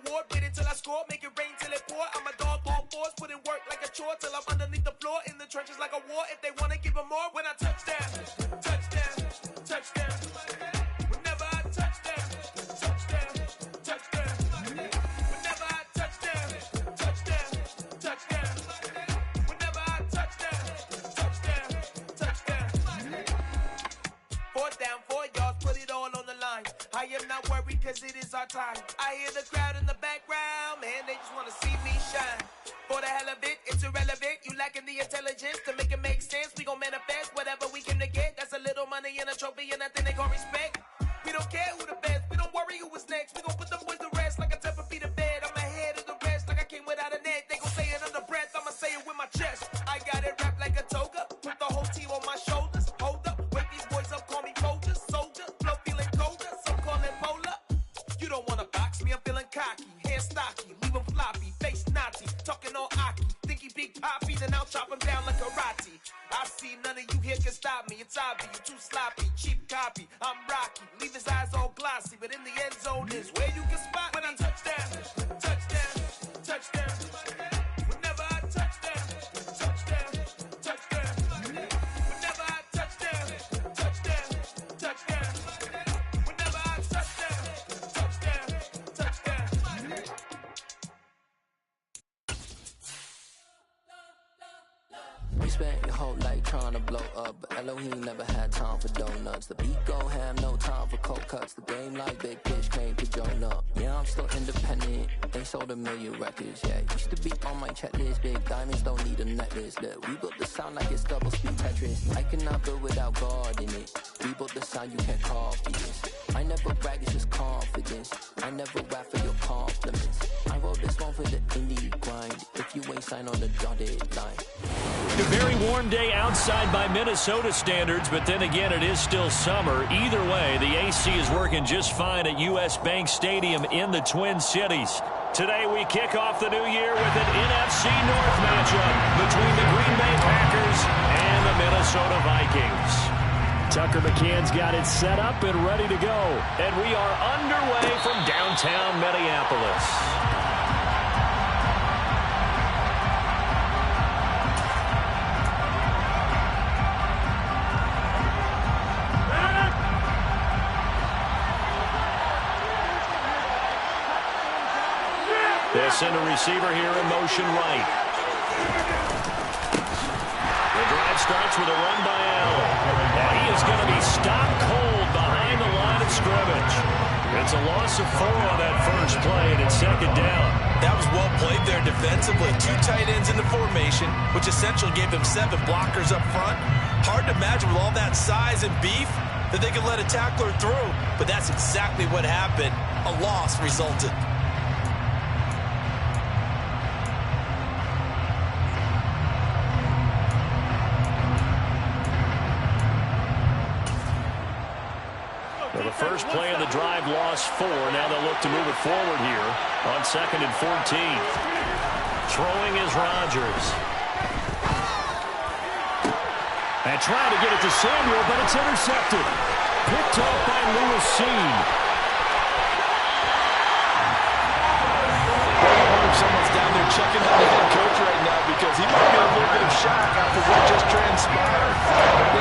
award, wait until I score, make it rain till it pour. I'm a dog on fours, put in work like a chore till I'm underneath the floor, in the trenches like a war. If they wanna give them more, when I touch down, touchdown, touchdown. Whenever I touch down, touchdown, touchdown. Whenever I touch down, touchdown, touchdown. Whenever I touch down, touchdown, touchdown. 4th down, 4 yards, put it all on the line. I am not worried cause it is our time. I hear the crowd in the background, man, they just wanna see me shine. For the hell of it, it's irrelevant. You lacking the intelligence to make it make sense. We gon' manifest whatever we came to get. That's a little money and a trophy and nothing they gon' respect. We don't care who the best, we don't worry who was next. We gon' put them boys to rest like a 10 feet of bed. I'm ahead of the rest like I came without a net. They gon' say it under breath, I'ma say it with my chest. I got it wrapped like a toga, put the whole team on my shoulders. Hold up, wake these boys up, call me Folger, soldier. Flow feeling colder, some call it polar. You don't wanna box me, I'm feeling cocky. Hair stocky, leave him floppy, face naughty. Talking all aki, think he big poppy, then I'll chop him down like karate. I see none of you here can stop me. It's obvious, you too sloppy, cheap copy. I'm Rocky, leave his eyes all glossy, but in the end zone is where you can spot when I touch down, touchdown, touchdown. Whenever I touch down, touchdown, touchdown. Whenever I touch down, touchdown, touchdown. Whenever I touch down, touchdown, touchdown. You spent your whole life trying to blow up, but Elohim never had time for donuts. The beat go ham, no time for cold cuts. The game like big pitch came to join up. Yeah, I'm still independent, they sold 1 million records. Yeah, used to be on my checklist. Big diamonds don't need a necklace. Look, we built the sound like it's double speed Tetris. I cannot build without God in it. We built the sound you can't copy this. I never brag, it's just confidence. I never rap for your compliments. I wrote this one for the indie grind. If you ain't signed on the dotted line. A very warm day outside by Minnesota standards, but then again, it is still summer. Either way, the AC is working just fine at U.S. Bank Stadium in the Twin Cities. Today, we kick off the new year with an NFC North matchup between the Green Bay Packers and the Minnesota Vikings. Tucker McCann's got it set up and ready to go. And we are underway from downtown Minneapolis. They'll send a receiver here in motion right. The drive starts with a run by Allen. And he is going to be stopped cold behind the line of scrimmage. It's a loss of 4 on that first play, and it's 2nd down. That was well played there defensively. 2 tight ends in the formation, which essentially gave them 7 blockers up front. Hard to imagine with all that size and beef that they could let a tackler through. But that's exactly what happened. A loss resulted. The first play of the drive lost 4. Now they'll look to move it forward here on 2nd and 14. Throwing is Rodgers. And trying to get it to Samuel, but it's intercepted. Picked off by Lewis Seen. Someone's down there checking on the head coach right now because he might be a little bit of shock after what just transpired.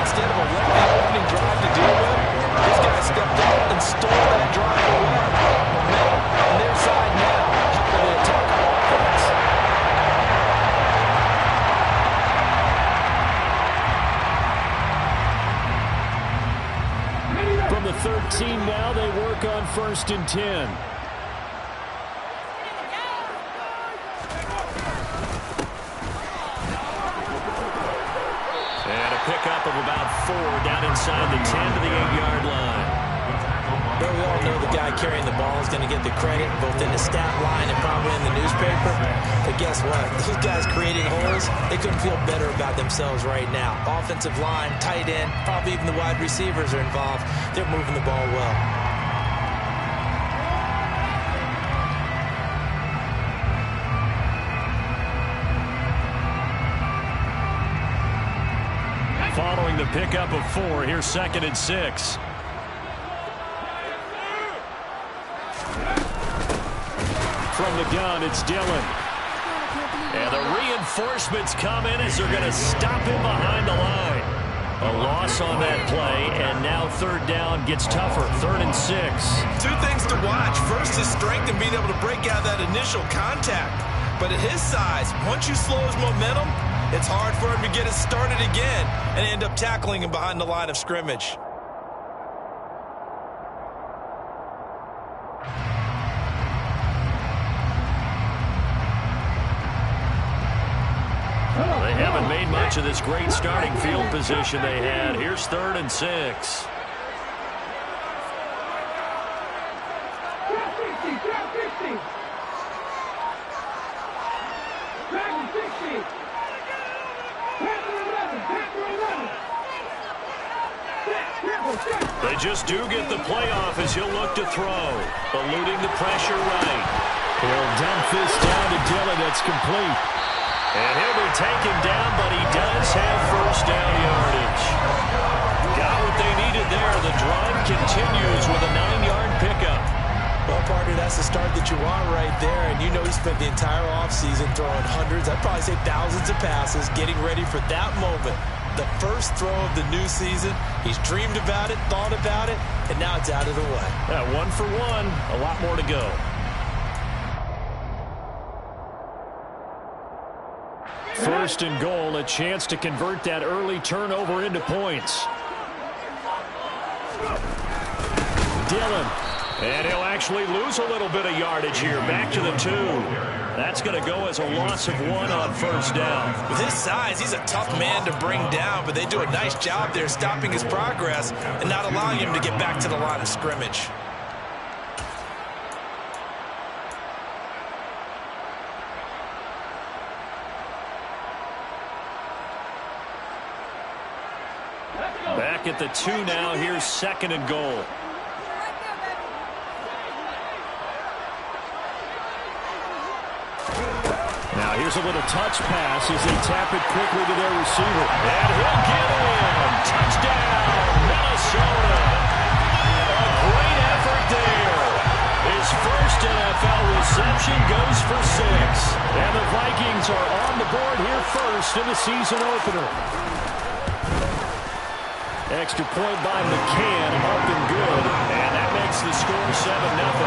Instead of a lengthy opening drive to deal with, this guy stepped out and stole that drive away. Momentum on their side now. How do they attack our offense? From the 13 now, they work on 1st and 10. Pickup of about 4 down inside the 10 to the 8-yard line. But we all know the guy carrying the ball is going to get the credit both in the stat line and probably in the newspaper. But guess what? Those guys creating holes, they couldn't feel better about themselves right now. Offensive line, tight end, probably even the wide receivers are involved. They're moving the ball well. Following the pickup of 4, here's 2nd and 6. From the gun, it's Dillon. And the reinforcements come in as they're going to stop him behind the line. A loss on that play, and now third down gets tougher. 3rd and 6. Two things to watch. First, his strength and being able to break out that initial contact. But at his size, once you slow his momentum, it's hard for him to get it started again and end up tackling him behind the line of scrimmage. They haven't made much of this great starting field position they had. Here's 3rd and 6. They just do get the playoff as he'll look to throw. Eluding the pressure right. He'll dump this down to Dillon. That's complete. And he'll be taken down, but he does have first down yardage. Got what they needed there. The drive continues with a 9-yard pickup. Well, partner, that's the start that you want right there. And you know he spent the entire offseason throwing hundreds, I'd probably say thousands of passes, getting ready for that moment. The first throw of the new season. He's dreamed about it, thought about it, and now it's out of the way. 1 for 1, a lot more to go. First and goal, a chance to convert that early turnover into points. Dillon. And he'll actually lose a little bit of yardage here. Back to the 2. That's going to go as a loss of 1 on first down. With his size, he's a tough man to bring down, but they do a nice job there stopping his progress and not allowing him to get back to the line of scrimmage. Back at the 2 now. Here's 2nd and goal. Now here's a little touch pass as they tap it quickly to their receiver. And he'll get in. Touchdown, Minnesota. A great effort there. His first NFL reception goes for 6. And the Vikings are on the board here first in the season opener. Extra point by McCann, up and good. And that makes the score 7-0.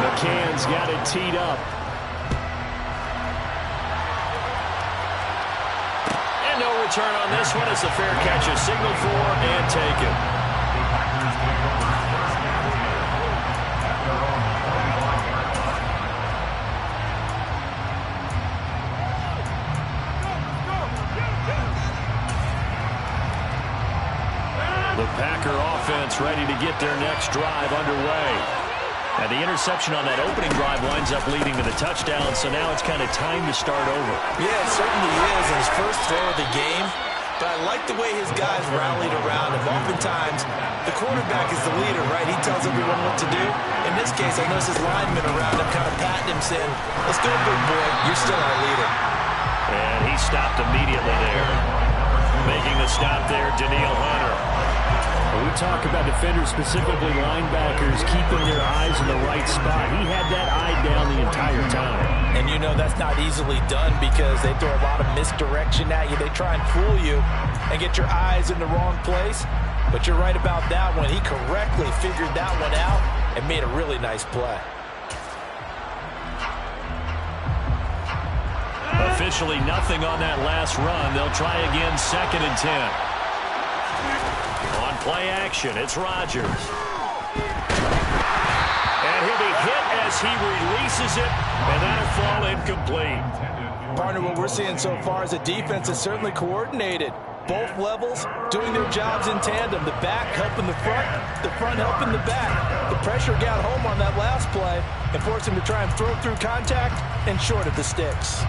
McCann's got it teed up. And no return on this one as the fair catch is signaled for and taken. The Packer offense ready to get their next drive underway. And the interception on that opening drive winds up leading to the touchdown, so now it's kind of time to start over. Yeah, it certainly is, his first throw of the game. But I like the way his guys rallied around him. Oftentimes, the quarterback is the leader, right? He tells everyone what to do. In this case, I noticed his linemen around him kind of patting him, saying, "Let's go, big boy. You're still our leader." And he stopped immediately there. Making the stop there, Danielle Hunter. We talk about defenders, specifically linebackers, keeping their eyes in the right spot. He had that eye down the entire time. And you know that's not easily done because they throw a lot of misdirection at you. They try and fool you and get your eyes in the wrong place. But you're right about that one. He correctly figured that one out and made a really nice play. Officially nothing on that last run. They'll try again, 2nd and 10. On play action, it's Rodgers. And he'll be hit as he releases it, and that'll fall incomplete. Partner, what we're seeing so far is a defense that's certainly coordinated. Both levels doing their jobs in tandem. The back helping the front helping the back. The pressure got home on that last play and forced him to try and throw through contact and short of the sticks.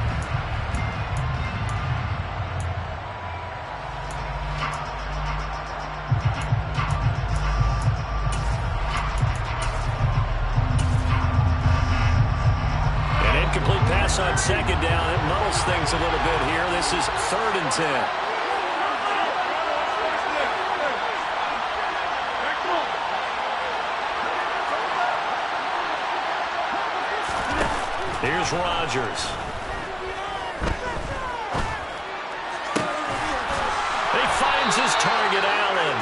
On 2nd down, it muddles things a little bit here. This is 3rd and 10. Here's Rodgers. He finds his target, Allen.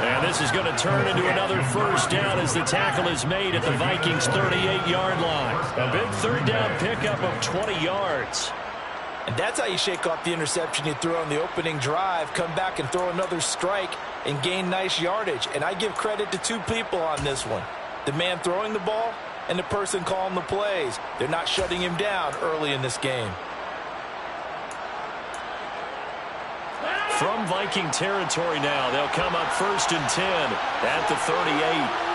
And this is going to turn into another first down as the tackle is made at the Vikings' 38-yard line. A big third down pickup of 20 yards. And that's how you shake off the interception you threw on the opening drive, come back and throw another strike and gain nice yardage. And I give credit to two people on this one. The man throwing the ball and the person calling the plays. They're not shutting him down early in this game. From Viking territory now, they'll come up 1st and 10 at the 38.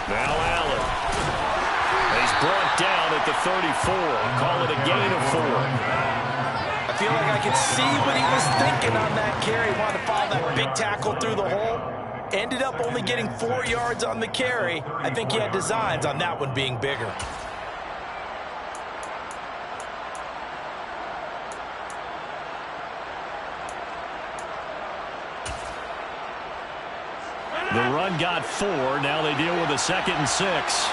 Now Allen. He's brought down at the 34. Call it a gain of 4. I feel like I can see what he was thinking on that carry. He wanted to follow that big tackle through the hole. Ended up only getting 4 yards on the carry. I think he had designs on that one being bigger. The run got 4. Now they deal with a 2nd and 6.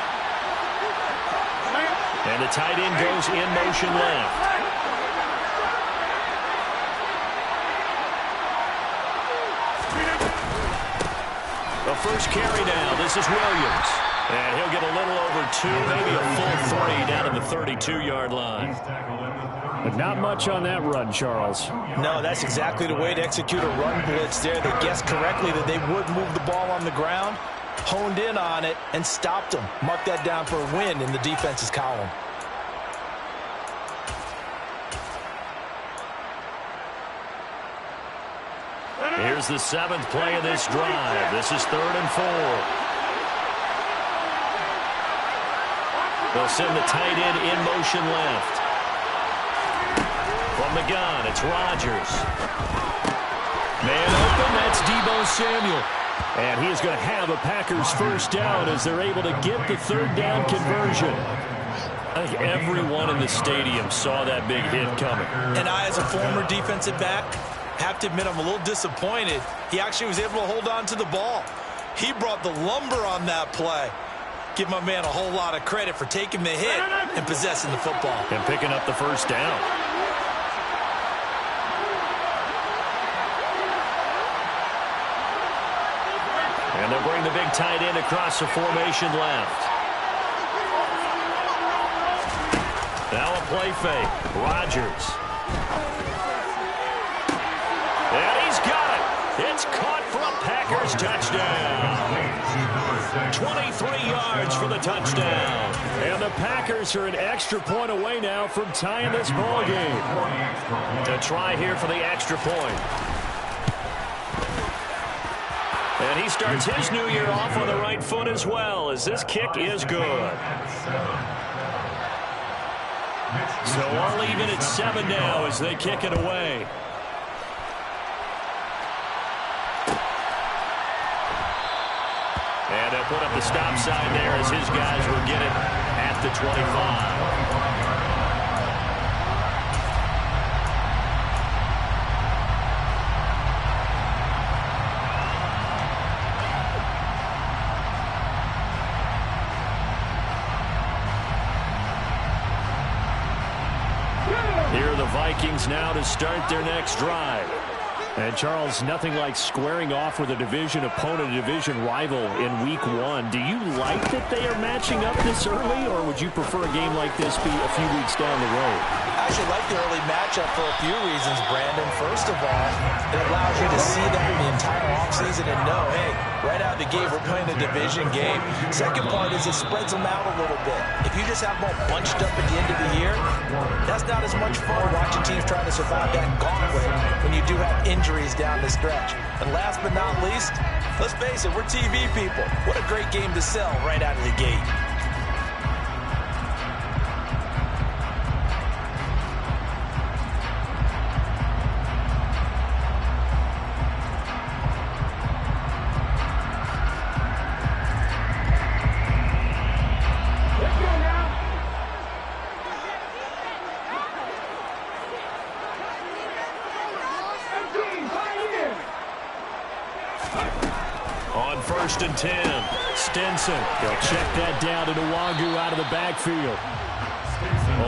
And the tight end goes in motion left. The first carry now. This is Williams. And he'll get a little over 2, maybe a full 3 down at the 32-yard line. But not much on that run, Charles. No, that's exactly the way to execute a run blitz there. They guessed correctly that they would move the ball on the ground, honed in on it, and stopped them. Mark that down for a win in the defense's column. Here's the 7th play of this drive. This is 3rd and 4. They'll send the tight end in motion left. From the gun, it's Rodgers. Man open, that's Deebo Samuel. And he is going to have a Packers first down as they're able to get the 3rd down conversion. I think everyone in the stadium saw that big hit coming. And I, as a former defensive back, have to admit I'm a little disappointed. He actually was able to hold on to the ball. He brought the lumber on that play. Give my man a whole lot of credit for taking the hit and possessing the football. And picking up the first down. And they'll bring the big tight end across the formation left. Now a play fake. Rodgers. And he's got it. It's caught for a Packers touchdown. 23 yards for the touchdown. And the Packers are an extra point away now from tying this ball game. To try here for the extra point. And he starts his new year off on the right foot as well, as this kick is good. So all even at 7 now as they kick it away. And they'll put up the stop sign there as his guys will get it at the 25. Here are the Vikings now to start their next drive. And, Charles, nothing like squaring off with a division opponent, a division rival in Week 1. Do you like that they are matching up this early, or would you prefer a game like this be a few weeks down the road? I actually like the early matchup for a few reasons, Brandon. First of all, it allows you to see that the entire offseason and know, hey, right out of the gate, we're playing a division game. Second part is it spreads them out a little bit. If you just have them all bunched up at the end of the year, that's not as much fun watching teams trying to survive that gauntlet when you do have injuries down the stretch. And last but not least, let's face it, we're TV people. What a great game to sell right out of the gate. first and 10. Stinson. He'll check that down to Nwangu out of the backfield.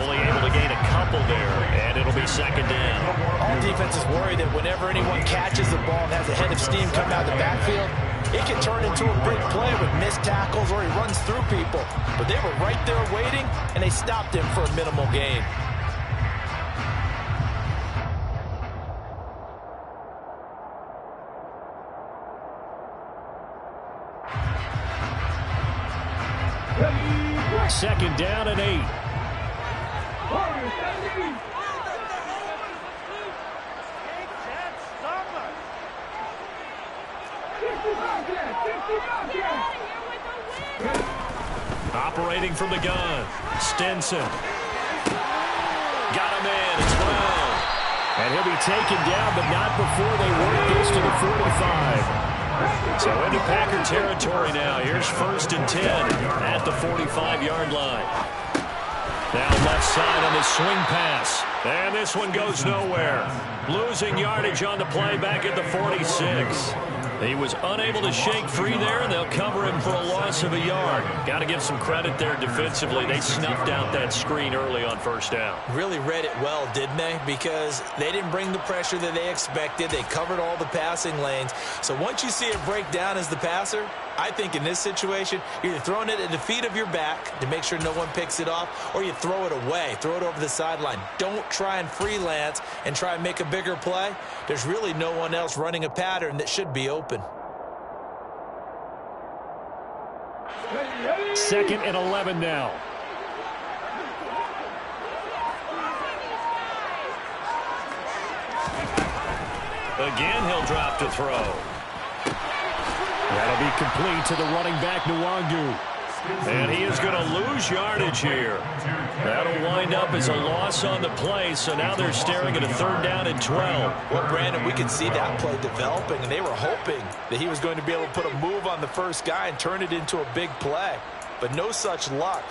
Only able to gain a couple there, and it'll be second down. All defenses worry that whenever anyone catches the ball and has a head of steam coming out of the backfield, it can turn into a big play with missed tackles or he runs through people. But they were right there waiting, and they stopped him for a minimal gain. Second down and 8. Operating from the gun. Stinson. Got him in. It's Brown. And he'll be taken down, but not before they work this to the 45. So into Packer territory now. Here's first and 10 at the 45-yard line. Now left side on the swing pass. And this one goes nowhere. Losing yardage on the play back at the 46. He was unable to shake free there, and they'll cover him for a loss of a yard. Got to give some credit there defensively. They snuffed out that screen early on first down. Really read it well, didn't they? Because they didn't bring the pressure that they expected. They covered all the passing lanes. So once you see it break down as the passer, I think in this situation, you're either throwing it at the feet of your back to make sure no one picks it off, or you throw it away, throw it over the sideline. Don't try and freelance and try and make a bigger play. There's really no one else running a pattern that should be open. Second and 11 now. Again, he'll drop to throw. That'll be complete to the running back, Nwangu. And he is going to lose yardage here. That'll wind up as a loss on the play, so now they're staring at a third down and 12. Well, Brandon, we could see that play developing, and they were hoping that he was going to be able to put a move on the first guy and turn it into a big play. But no such luck.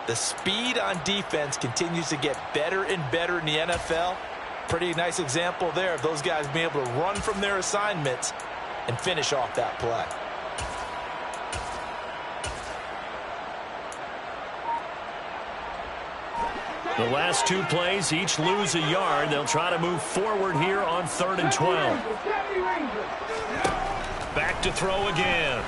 The speed on defense continues to get better and better in the NFL. Pretty nice example there of those guys being able to run from their assignments and finish off that play. The last two plays each lose a yard. They'll try to move forward here on third and 12. Back to throw again.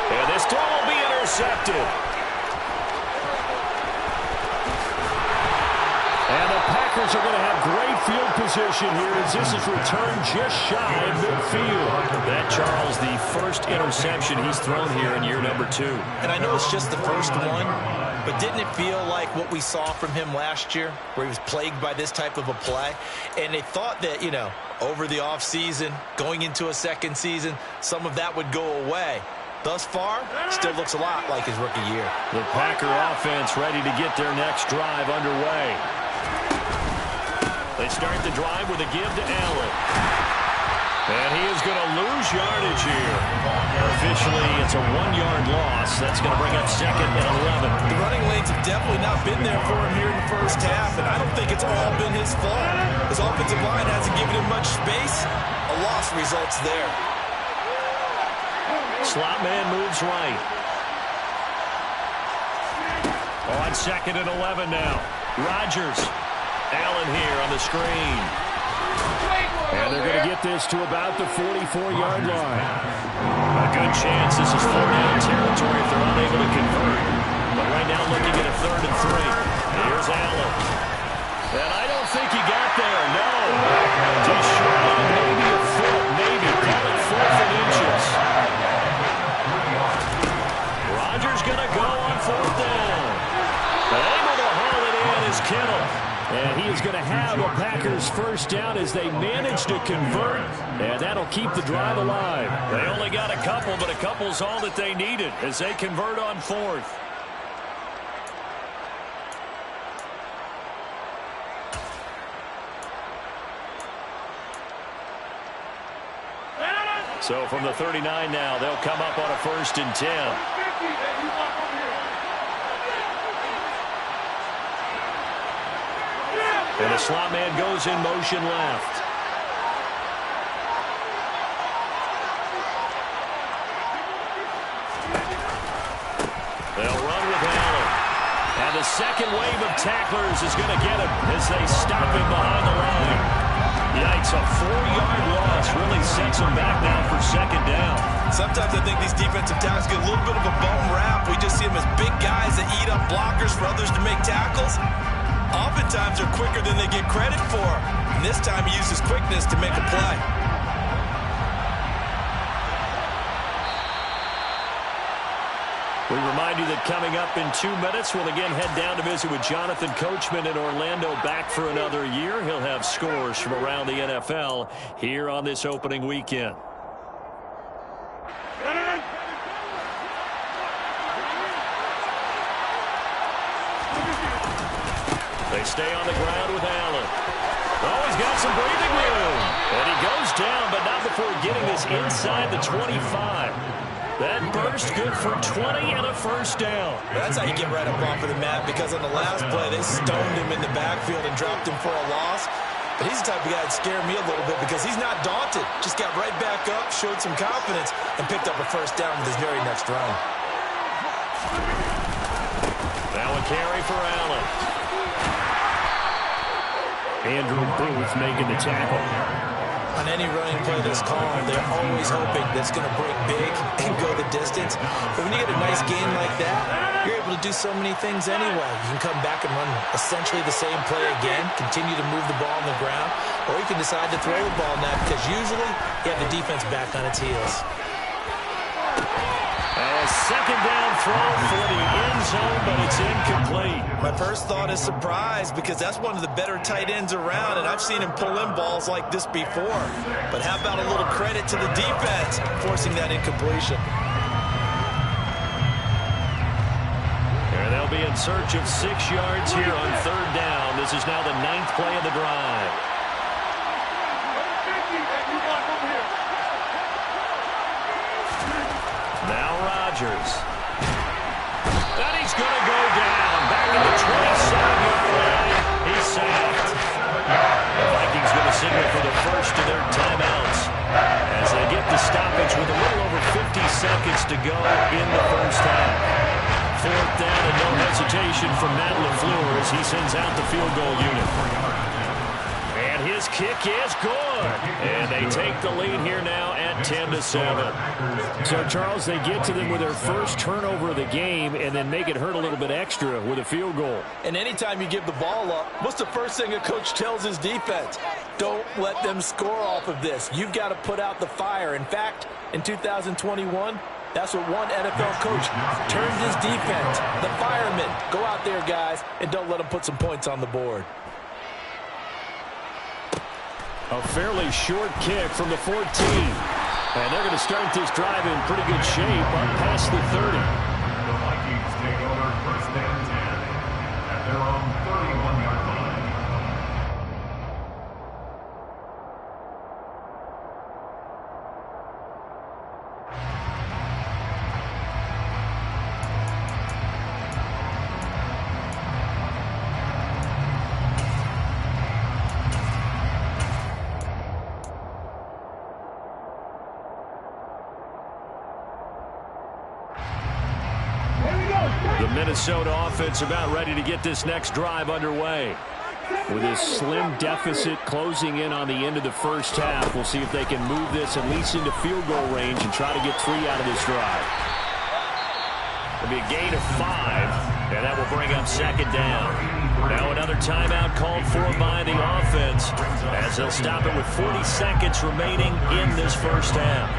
And this throw will be intercepted. And the Packers are going to have great field position here as this is returned just shy of midfield. That, Charles, the first interception he's thrown here in year number 2. And I know it's just the first one, but didn't it feel like what we saw from him last year, where he was plagued by this type of a play? And they thought that, you know, over the offseason, going into a second season, some of that would go away. Thus far, still looks a lot like his rookie year. The Packer offense ready to get their next drive underway. They start the drive with a give to Allen. And he is going to lose yardage here. Officially, it's a 1-yard loss. That's going to bring up second and 11. The running lanes have definitely not been there for him here in the first half, and I don't think it's all been his fault. His offensive line hasn't given him much space. A loss results there. Slot man moves right. On second and 11 now. Rodgers. Allen here on the screen. And they're going to get this to about the 44-yard line. A good chance this is 4-down territory if they're unable to convert. But right now looking at a third and 3. Here's Allen. And I don't think he got there. No. Just short of maybe a foot. Maybe. Call it 4th and inches. Rodgers going to go on 4th down. But able to haul it in is Kittle. And he is going to have a Packers first down as they manage to convert. And that'll keep the drive alive. They only got a couple, but a couple's all that they needed as they convert on 4th. So from the 39 now, they'll come up on a 1st and 10. And the slot man goes in motion left. And the second wave of tacklers is going to get him as they stop him behind the line. Yikes, a 4-yard loss really sets him back now for second down. Sometimes I think these defensive tackles get a little bit of a bum rap. We just see them as big guys that eat up blockers for others to make tackles. Oftentimes they're quicker than they get credit for. And this time he uses quickness to make a play. We remind you that coming up in 2 minutes, we'll again head down to visit with Jonathan Coachman in Orlando, back for another year. He'll have scores from around the NFL here on this opening weekend. They stay on the ground with Allen. Oh, he's got some breathing room. And he goes down, but not before getting this inside the 25. That burst good for 20 and a first down. That's how you get right up off of the mat, because on the last play, they stoned him in the backfield and dropped him for a loss. But he's the type of guy that scared me a little bit because he's not daunted. Just got right back up, showed some confidence, and picked up a first down with his very next run. Now a carry for Allen. Andrew Booth making the tackle. On any running play that's called, they're always hoping that's going to break big and go the distance. But when you get a nice game like that, you're able to do so many things anyway. You can come back and run essentially the same play again, continue to move the ball on the ground, or you can decide to throw the ball now because usually you have the defense back on its heels. A second down throw for the end zone, but it's incomplete. My first thought is surprise, because that's one of the better tight ends around, and I've seen him pull in balls like this before. But how about a little credit to the defense forcing that incompletion? And they'll be in search of 6 yards here on third down. This is now the 9th play of the drive. Rodgers. And he's going to go down. Back in the 27-yard line. He's sacked. The Vikings going to signal for the first of their timeouts as they get the stoppage with a little over 50 seconds to go in the first half. Fourth down and no hesitation from Matt LaFleur as he sends out the field goal unit. And his kick is good. And they take the lead here now at 10-7. So, Charles, they get to them with their first turnover of the game and then make it hurt a little bit extra with a field goal. And anytime you give the ball up, what's the first thing a coach tells his defense? Don't let them score off of this. You've got to put out the fire. In fact, in 2021, that's what one NFL coach turned his defense. The firemen. Go out there, guys, and don't let them put some points on the board. A fairly short kick from the 14. And they're going to start this drive in pretty good shape up past the 30. The Vikings take over first and 10 at their own 31-yard line. The Minnesota offense about ready to get this next drive underway. With this slim deficit closing in on the end of the first half, we'll see if they can move this at least into field goal range and try to get 3 out of this drive. It'll be a gain of 5, and that will bring up second down. Now another timeout called for by the offense as they'll stop it with 40 seconds remaining in this first half.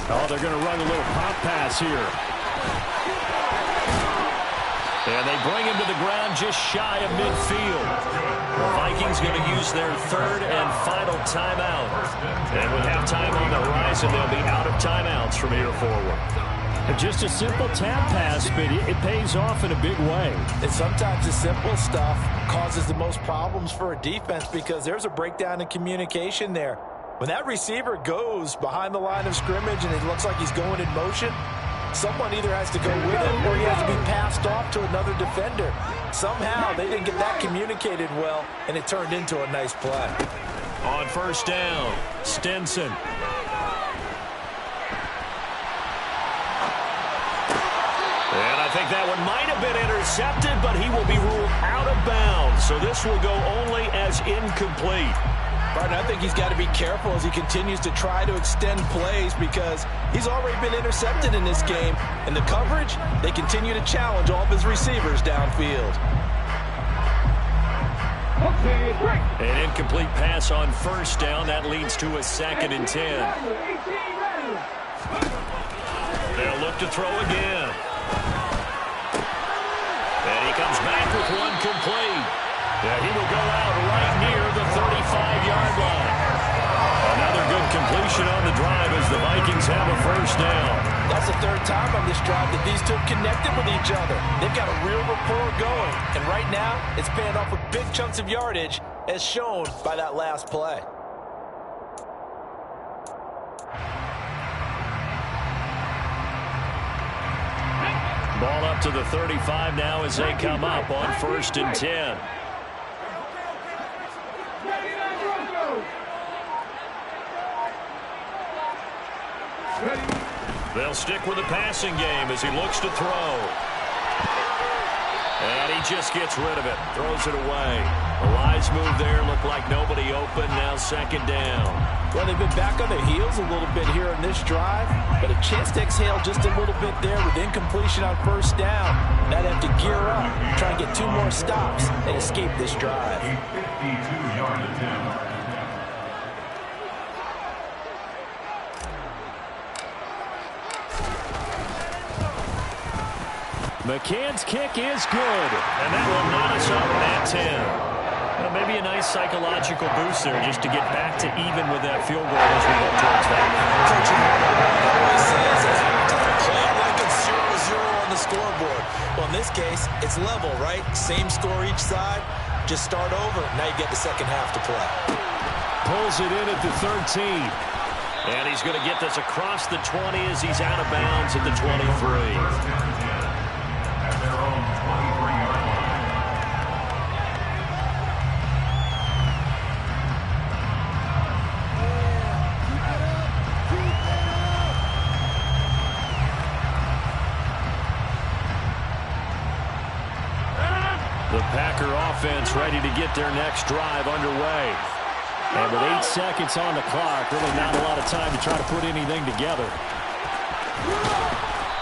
Oh, they're going to run a little pop pass here. And they bring him to the ground just shy of midfield. The Vikings going to use their third and final timeout. And with halftime on the horizon, they'll be out of timeouts from here forward. Just a simple tap pass, but it pays off in a big way. And sometimes the simple stuff causes the most problems for a defense because there's a breakdown in communication there. When that receiver goes behind the line of scrimmage and it looks like he's going in motion, someone either has to go with him or he has to be passed switched off to another defender. Somehow they didn't get that communicated well, and it turned into a nice play. On first down, Stinson. And I think that one might have been intercepted, but he will be ruled out of bounds. So this will go only as incomplete. Barton, I think he's got to be careful as he continues to try to extend plays because he's already been intercepted in this game. And the coverage, they continue to challenge all of his receivers downfield. An incomplete pass on first down. That leads to a 2nd and 10. They'll look to throw again. And he comes back with one complete. Yeah, he will go out right near the 35-yard line. Another good completion on the drive as the Vikings have a first down. That's the 3rd time on this drive that these two have connected with each other. They've got a real rapport going. And right now, it's paying off with big chunks of yardage as shown by that last play. Ball up to the 35 now as they come up on 1st and 10. They'll stick with the passing game as he looks to throw. And he just gets rid of it, throws it away. A wise move there, looked like nobody open, now 2nd down. Well, they've been back on their heels a little bit here in this drive, but a chance to exhale just a little bit there with incompletion on first down. Now they have to gear up, try and get 2 more stops and escape this drive. A 52-yard attempt. McCann's kick is good, and that will knot us up at 10. Well, maybe a nice psychological boost there just to get back to even with that field goal as we look towards that. Coach always says play it like it's 0-0 on the scoreboard. Well, in this case, it's level, right? Same score each side. Just start over. Now you get the second half to play. Pulls it in at the 13. And he's going to get this across the 20 as he's out of bounds at the 23. The Packer offense ready to get their next drive underway. And with 8 seconds on the clock, really not a lot of time to try to put anything together.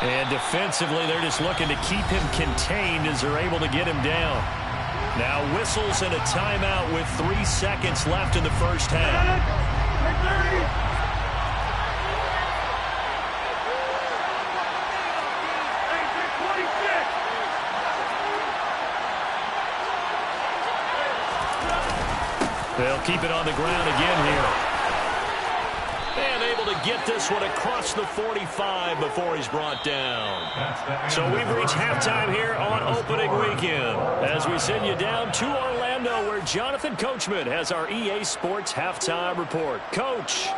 And defensively, they're just looking to keep him contained as they're able to get him down. Now whistles and a timeout with 3 seconds left in the first half. They'll keep it on the ground again here. And able to get this one across the 45 before he's brought down. So we've reached halftime here on opening weekend as we send you down to Orlando where Jonathan Coachman has our EA Sports halftime report. Coach.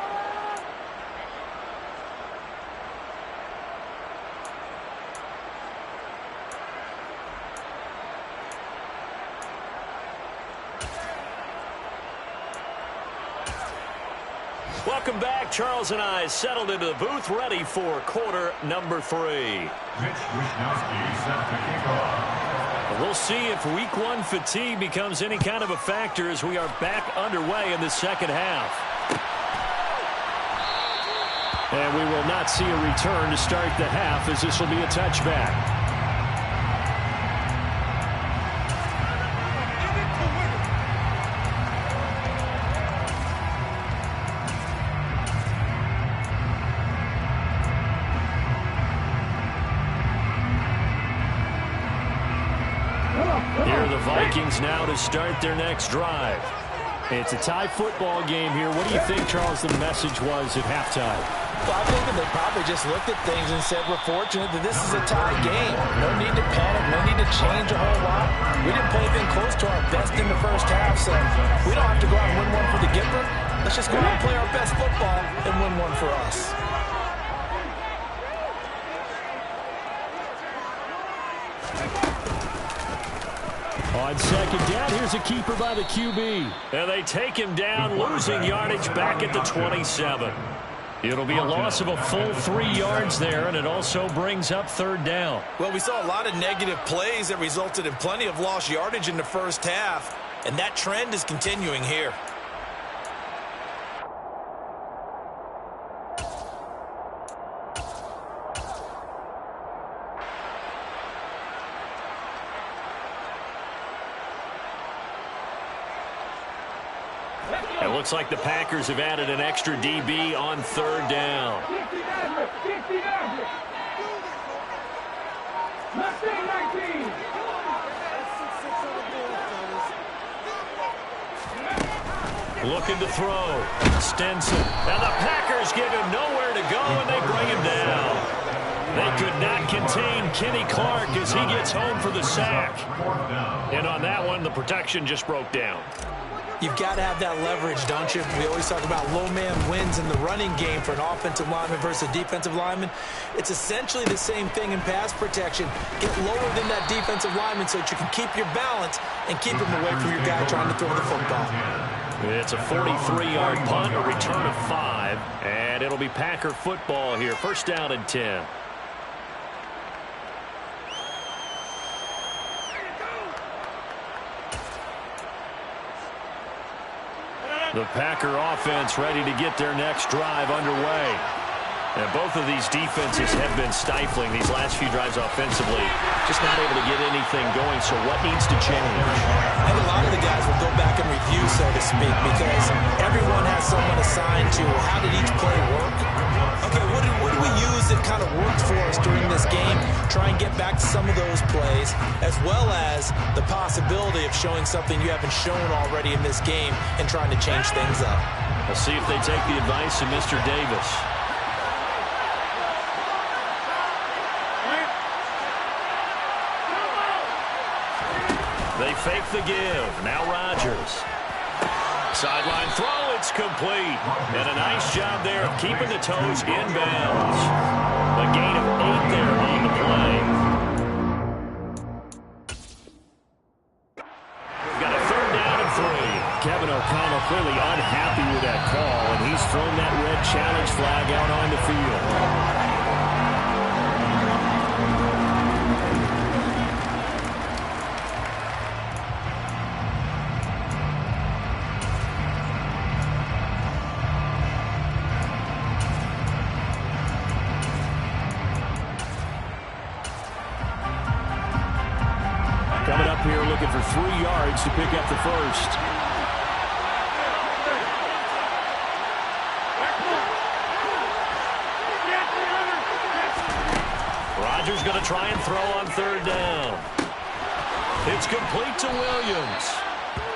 Welcome back. Charles and I settled into the booth ready for quarter number 3. Mitch Wisnowski set to kick off. We'll see if week 1 fatigue becomes any kind of a factor as we are back underway in the second half. And we will not see a return to start the half as this will be a touchback. Here are the Vikings now to start their next drive. It's a tie football game here. What do you think, Charles, the message was at halftime? Well, I think that they probably just looked at things and said, we're fortunate that this is a tie game. No need to panic, no need to change a whole lot. We didn't play anything close to our best in the first half, so we don't have to go out and win one for the Gipper. Let's just go out and play our best football and win one for us. On second down, here's a keeper by the QB. And they take him down, losing yardage back at the 27. It'll be a loss of a full 3 yards there, and it also brings up third down. Well, we saw a lot of negative plays that resulted in plenty of lost yardage in the first half, and that trend is continuing here. It looks like the Packers have added an extra DB on third down. Looking to throw. Stenson. And the Packers give him nowhere to go, and they bring him down. They could not contain Kenny Clark as he gets home for the sack. And on that one, the protection just broke down. You've got to have that leverage, don't you? We always talk about low man wins in the running game for an offensive lineman versus a defensive lineman. It's essentially the same thing in pass protection. Get lower than that defensive lineman so that you can keep your balance and keep him away from your guy trying to throw the football. It's a 43-yard punt, a return of 5, and it'll be Packer football here. First down and 10. The Packer offense ready to get their next drive underway. And both of these defenses have been stifling these last few drives offensively. Just not able to get anything going, so what needs to change? I think a lot of the guys will go back and review, so to speak, because everyone has someone assigned to how did each play work. Okay, what did we use that kind of worked for us during this game? Try and get back to some of those plays, as well as the possibility of showing something you haven't shown already in this game and trying to change things up. We'll see if they take the advice of Mr. Davis. They fake the give. Now Rodgers. Sideline throw, it's complete. And a nice job there of keeping the toes inbounds. A gain of 8 there on the play. Got a third down and 3. Kevin O'Connell clearly unhappy with that call, and he's thrown that red challenge flag out on the field. Coming up here looking for 3 yards to pick up the first. Rodgers going to try and throw on third down. It's complete to Williams.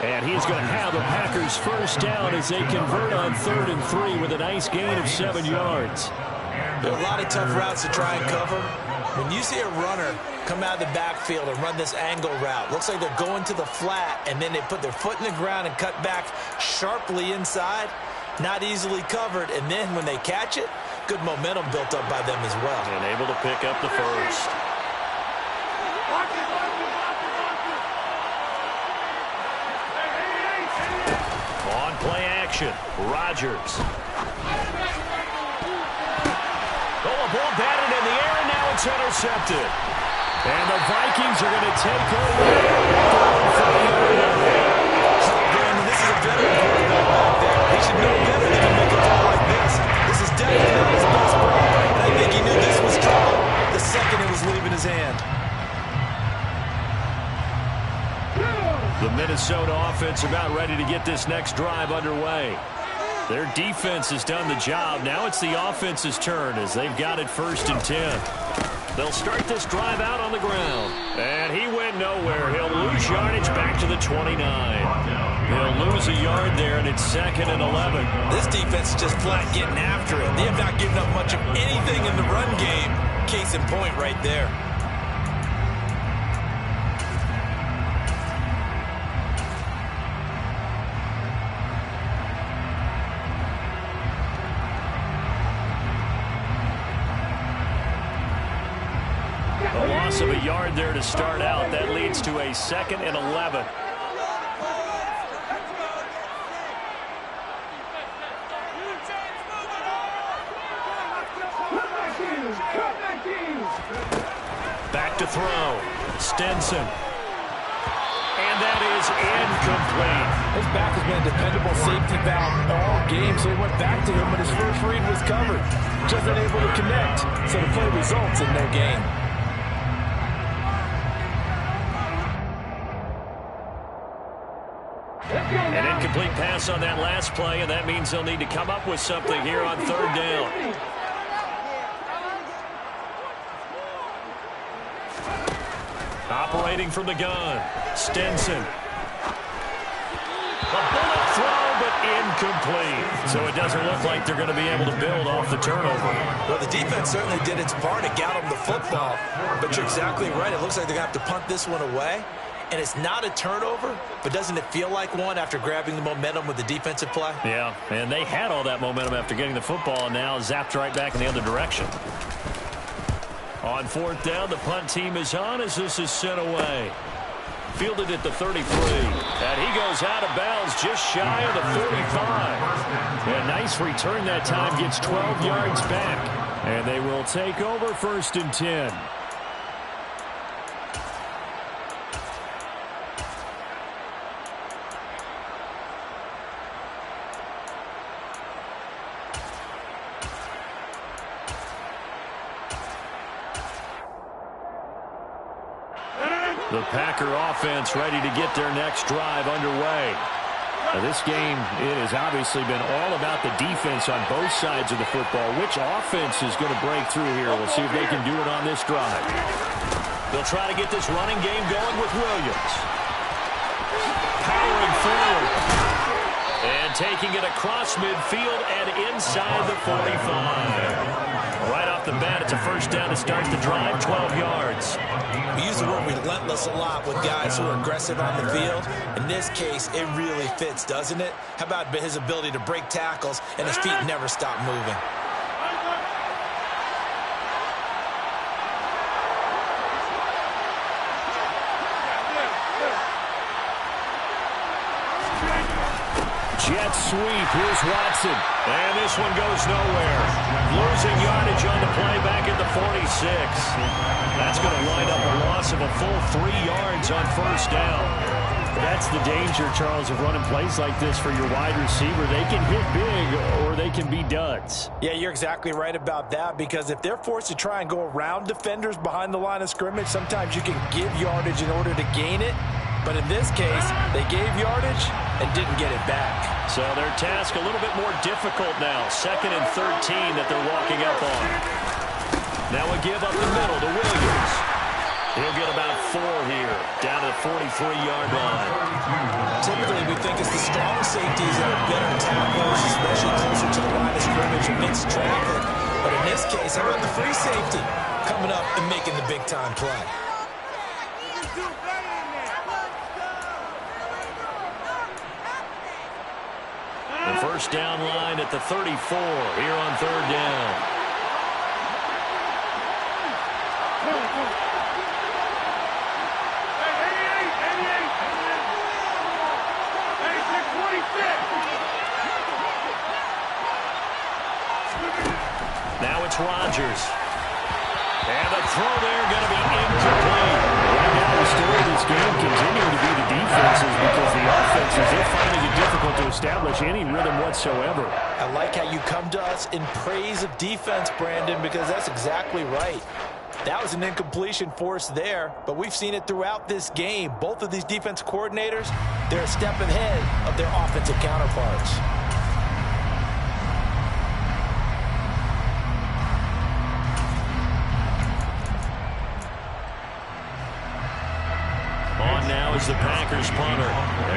And he's going to have the Packers first down as they convert on 3rd and 3 with a nice gain of 7 yards. There are a lot of tough routes to try and cover. When you see a runner come out of the backfield and run this angle route, looks like they're going to the flat, and then they put their foot in the ground and cut back sharply inside, not easily covered, and then when they catch it, good momentum built up by them as well. And able to pick up the first. On play action, Rodgers. Oh, a ball batted in the air, and now it's intercepted. And the Vikings are going to take over. Brandon, this is a veteran quarterback back there. He should know better than to make a throw like this. This is definitely not his best play. And I think he knew this was trouble the second it was leaving his hand. The Minnesota offense about ready to get this next drive underway. Their defense has done the job. Now it's the offense's turn as they've got it 1st and 10. They'll start this drive out on the ground. And he went nowhere. He'll lose yardage back to the 29. He'll lose a yard there, and it's 2nd and 11. This defense is just flat getting after it. They have not given up much of anything in the run game. Case in point right there. loss of a yard there to start out. That leads to a 2nd and 11. Back to throw. Stenson. And that is incomplete. His back has been a dependable safety valve all game, so he went back to him when his first read was covered. Just unable to connect, so the play results in no gain. An incomplete pass on that last play, and that means they'll need to come up with something here on 3rd down. Operating from the gun, Stenson. A bullet throw, but incomplete. So it doesn't look like they're going to be able to build off the turnover. Well, the defense certainly did its part to get them the football. But you're exactly right. It looks like they're going to have to punt this one away. And it's not a turnover, but doesn't it feel like one after grabbing the momentum with the defensive play? Yeah, and they had all that momentum after getting the football, and now zapped right back in the other direction. On 4th down, the punt team is on as this is sent away. Fielded at the 33. And he goes out of bounds just shy of the 45. A nice return that time, gets 12 yards back. And they will take over 1st and 10. The Packer offense ready to get their next drive underway. Now this game, it has obviously been all about the defense on both sides of the football. Which offense is going to break through here? We'll see if they can do it on this drive. They'll try to get this running game going with Williams. Powering forward. And taking it across midfield and inside the 45. Right off the bat, it's a 1st down to start the drive, 12 yards. We use the word relentless a lot with guys who are aggressive on the field. In this case, it really fits, doesn't it? How about his ability to break tackles and his feet never stop moving? Jet sweep. Here's Watson. And this one goes nowhere. Losing yardage on the play back at the 46. That's going to wind up a loss of a full 3 yards on 1st down. That's the danger, Charles, of running plays like this for your wide receiver. They can hit big or they can be duds. Yeah, you're exactly right about that, because if they're forced to try and go around defenders behind the line of scrimmage, sometimes you can give yardage in order to gain it. But in this case, they gave yardage and didn't get it back. So their task a little bit more difficult now. 2nd and 13 that they're walking up on. Now a give up the middle to Williams. He'll get about 4 here, down to the 43-yard line. Typically, we think it's the strong safeties that are better tacklers, especially closer to the line of scrimmage amidst traffic. But in this case, how about the free safety coming up and making the big-time play? The 1st down line at the 34 here on 3rd down. Now it's Rodgers. And the throw there going to be incomplete. Right now the story of this game continuing to be the defenses, because the offenses, they're finding it difficult to establish any rhythm whatsoever. I like how you come to us in praise of defense, Brandon, because that's exactly right. That was an incompletion force there, but we've seen it throughout this game. Both of these defense coordinators, they're a step ahead of their offensive counterparts. On now is the Packers punter,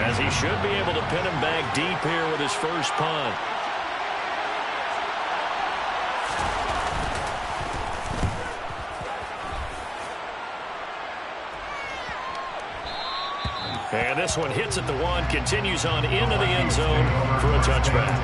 as he should be able to pin him back deep here with his first punt. And this one hits at the 1, continues on into the end zone for a touchback.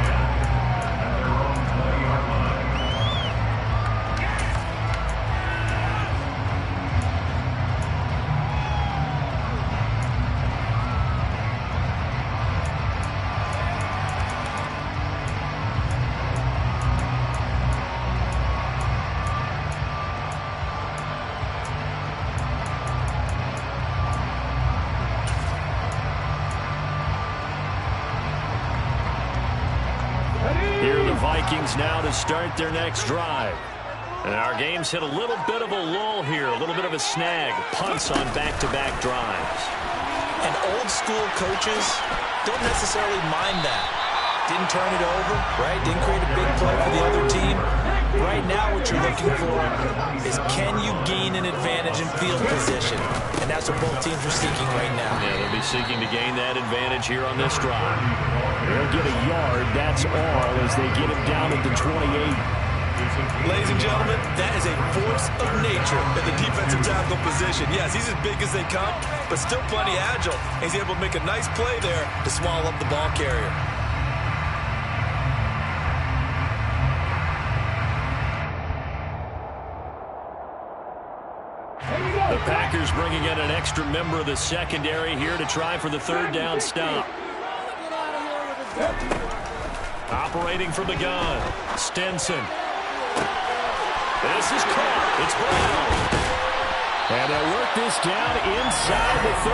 Vikings now to start their next drive. And our game's hit a little bit of a lull here, a little bit of a snag. Punts on back-to-back drives. And old-school coaches don't necessarily mind that. Didn't turn it over, right? Didn't create a big play for the other team. Right now what you're looking for is can you gain an advantage in field position? And that's what both teams are seeking right now. Yeah, they'll be seeking to gain that advantage here on this drive. They'll get a yard, that's all, as they get him down at the 28. Ladies and gentlemen, that is a force of nature in the defensive tackle position. Yes, he's as big as they come, but still plenty agile. He's able to make a nice play there to swallow up the ball carrier. The Packers bringing in an extra member of the secondary here to try for the third down stop. Operating from the gun, Stinson. This is caught. It's Brown. And they'll work this down inside the 30.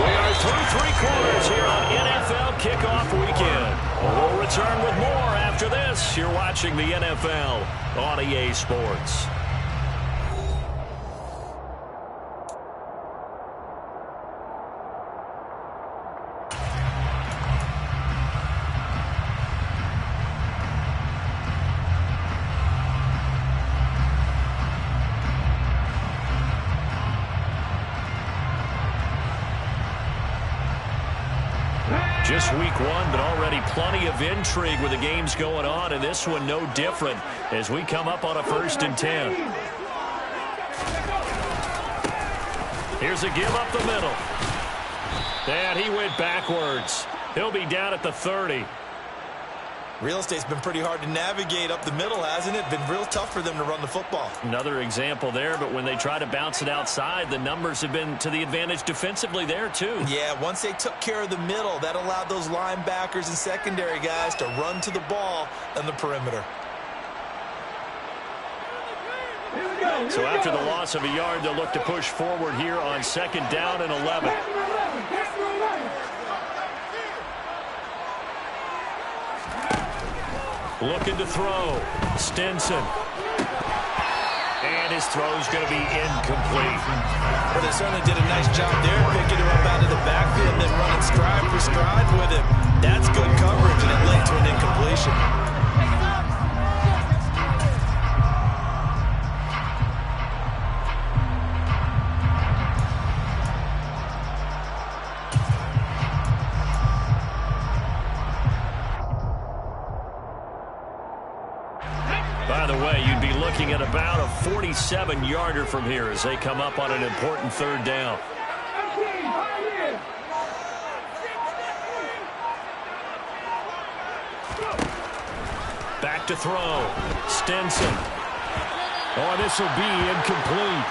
We are through three quarters here on NFL Kickoff Weekend. We'll return with more after this. You're watching the NFL on EA Sports. Just week one, but already plenty of intrigue with the games going on, and this one no different as we come up on a 1st and 10. Here's a give up the middle. And he went backwards. He'll be down at the 30. Real estate's been pretty hard to navigate up the middle, hasn't it? Been real tough for them to run the football. Another example there, but when they try to bounce it outside, the numbers have been to the advantage defensively there, too. Yeah, once they took care of the middle, that allowed those linebackers and secondary guys to run to the ball on the perimeter. So after the loss of a yard, they'll look to push forward here on 2nd down and 11. Looking to throw. Stinson. And his throw's going to be incomplete. Well, they certainly did a nice job there, picking him up out of the backfield and then running stride for stride with him. That's good coverage, and it led to an incompletion. By the way, you'd be looking at about a 47-yarder from here as they come up on an important 3rd down. Back to throw. Stinson. Oh, this will be incomplete.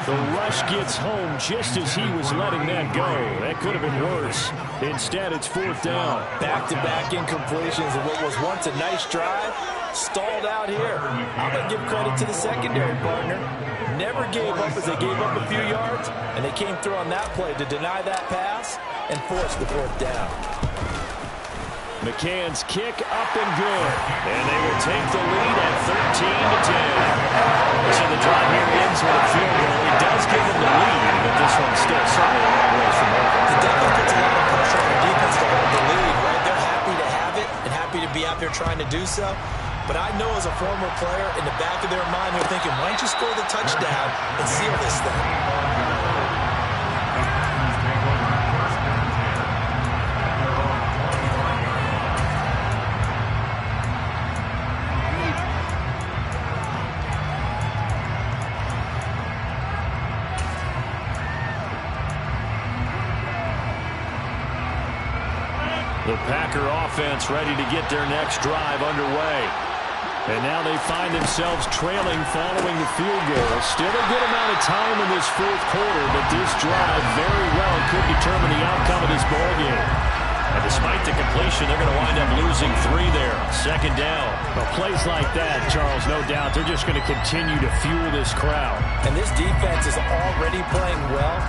The rush gets home just as he was letting that go. That could have been worse. Instead, it's 4th down. Back-to-back incompletions of what was once a nice drive. Stalled out here. I'm going to give credit to the secondary partner. Never gave up as they gave up a few yards, and they came through on that play to deny that pass and force the 4th down. McCann's kick up and good. And they will take the lead at 13-10. So the drive here ends with a field goal. It does give them the lead, but this one's still certainly a long ways from over. It definitely puts a lot of pressure on the defense to hold the lead, right? They're happy to have it and happy to be out there trying to do so. But I know as a former player, in the back of their mind, they're thinking, why don't you score the touchdown and seal this thing? The Packer offense ready to get their next drive underway. And now they find themselves trailing following the field goal. Still a good amount of time in this 4th quarter, but this drive very well could determine the outcome of this ballgame. And despite the completion, they're going to wind up losing 3 there. Second down. Well, plays like that, Charles, no doubt, they're just going to continue to fuel this crowd. And this defense is already playing well,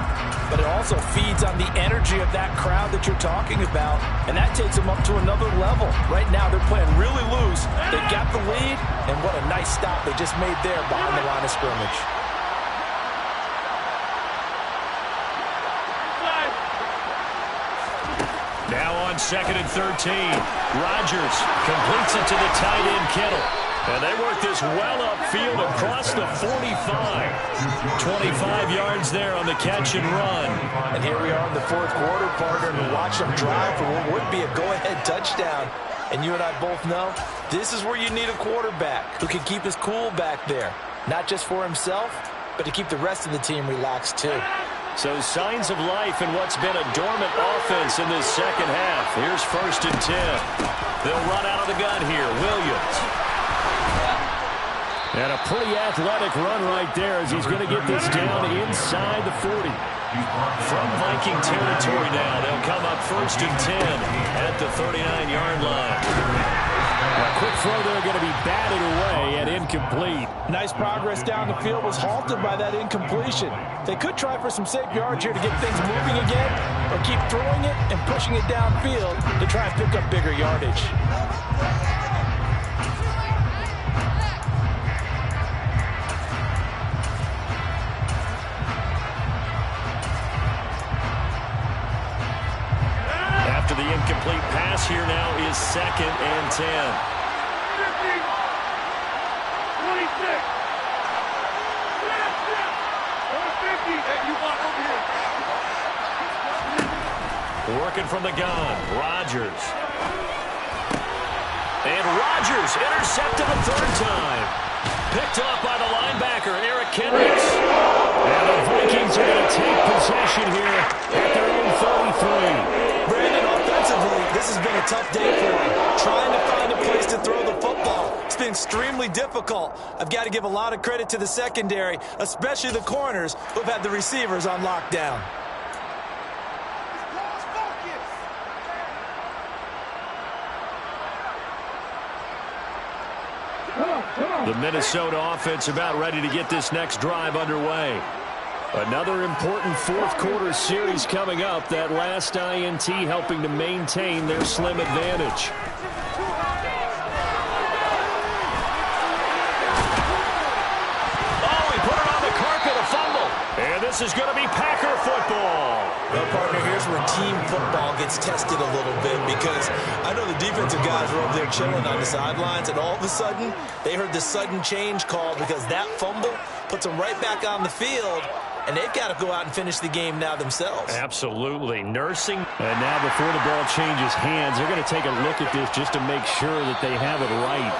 but it also feeds on the energy of that crowd that you're talking about, and that takes them up to another level. Right now, they're playing really loose. They got the lead, and what a nice stop they just made there behind the line of scrimmage. Now on 2nd and 13. Rodgers completes it to the tight end, Kittle. And they work this well upfield across the 45. 25 yards there on the catch and run. And here we are in the fourth quarter, partner, and we watch them drive for what would be a go-ahead touchdown. And you and I both know this is where you need a quarterback who can keep his cool back there. Not just for himself, but to keep the rest of the team relaxed too. So signs of life in what's been a dormant offense in this second half. Here's 1st and 10. They'll run out of the gun here. Williams. And a pretty athletic run right there as he's going to get this down inside the 40. From Viking territory now, they'll come up 1st and 10 at the 39-yard line. A quick throw there going to be batted away and incomplete. Nice progress down the field was halted by that incompletion. They could try for some safe yards here to get things moving again, or keep throwing it and pushing it downfield to try and pick up bigger yardage. After the incomplete pass, here now is 2nd and 10. 26. Working from the gun, Rodgers. And Rodgers intercepted a 3rd time. Picked up by the linebacker, Eric Kendricks. And the Vikings are going to take possession here at their own 33. Brandon, offensively, this has been a tough day for him. Trying to find a place to throw the football. It's been extremely difficult. I've got to give a lot of credit to the secondary, especially the corners who've had the receivers on lockdown. The Minnesota offense about ready to get this next drive underway. Another important fourth quarter series coming up. That last INT helping to maintain their slim advantage. Oh, he put it on the carpet, a fumble. And this is going to be Packer football. Well, partner, here's where team football gets tested a little bit, because I know the defensive guys were over there chilling on the sidelines, and all of a sudden, they heard the sudden change call because that fumble puts them right back on the field, and they've got to go out and finish the game now themselves. Absolutely. Nursing. And now before the ball changes hands, they're going to take a look at this just to make sure that they have it right.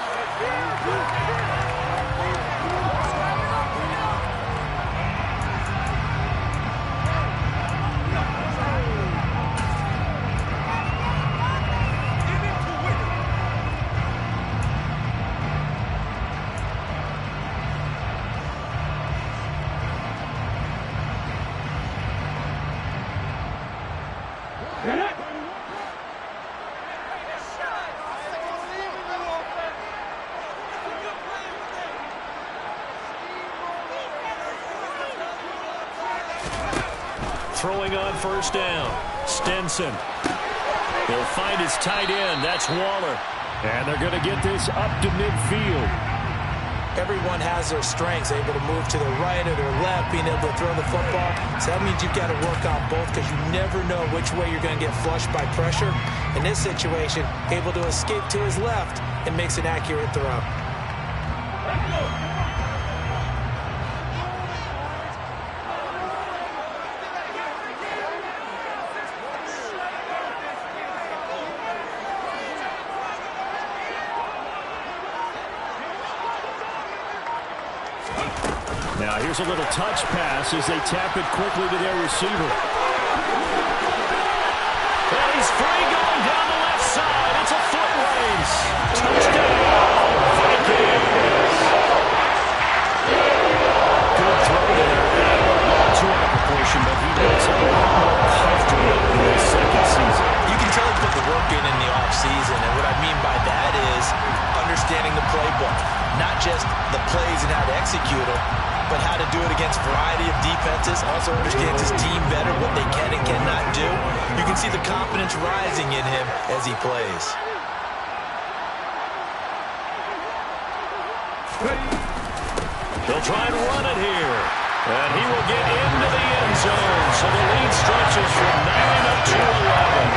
Throwing on 1st down. Stinson. He'll find his tight end. That's Waller. And they're going to get this up to midfield. Everyone has their strengths, able to move to their right or their left, being able to throw the football. So that means you've got to work on both, because you never know which way you're going to get flushed by pressure. In this situation, able to escape to his left and makes an accurate throw. Now here's a little touch pass as they tap it quickly to their receiver. And he's free going down the left side. It's a foot race. Touchdown, Vikings. Good throw there. Not too out of proportion, but he looks a lot more comfortable in his second season. You can tell he put the just the plays and how to execute them, but how to do it against a variety of defenses. Also understands his team better, what they can and cannot do. You can see the confidence rising in him as he plays. They'll try and run it here. And he will get into the end zone. So the lead stretches from 9 up to 11.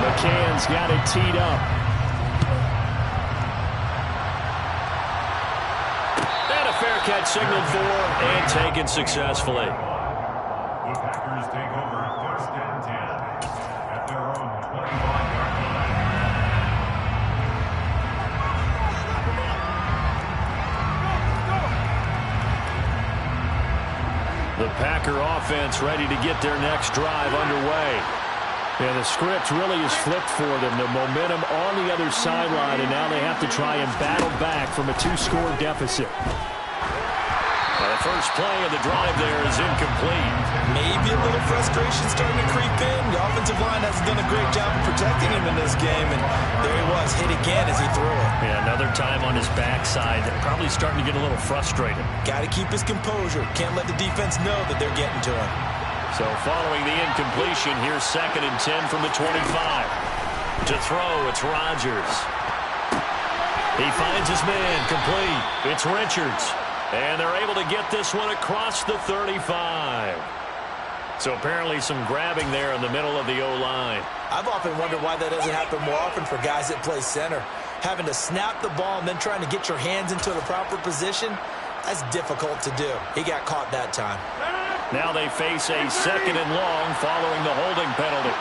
McCann's got it teed up. And a fair catch signaled for and taken successfully. The Packers take over 1st and 10 at their own 25-yard line. The Packer offense ready to get their next drive underway. Yeah, the script really is flipped for them. The momentum on the other sideline, and now they have to try and battle back from a 2-score deficit. The first play of the drive there is incomplete. Maybe a little frustration starting to creep in. The offensive line hasn't done a great job of protecting him in this game, and there he was, hit again as he threw it. Yeah, another time on his backside. Probably starting to get a little frustrated. Got to keep his composure. Can't let the defense know that they're getting to him. So following the incompletion, here's 2nd and 10 from the 25. To throw, it's Rodgers. He finds his man, complete. It's Richards. And they're able to get this one across the 35. So apparently some grabbing there in the middle of the O-line. I've often wondered why that doesn't happen more often for guys that play center. Having to snap the ball and then trying to get your hands into the proper position, that's difficult to do. He got caught that time. Now they face a 2nd and long following the holding penalty.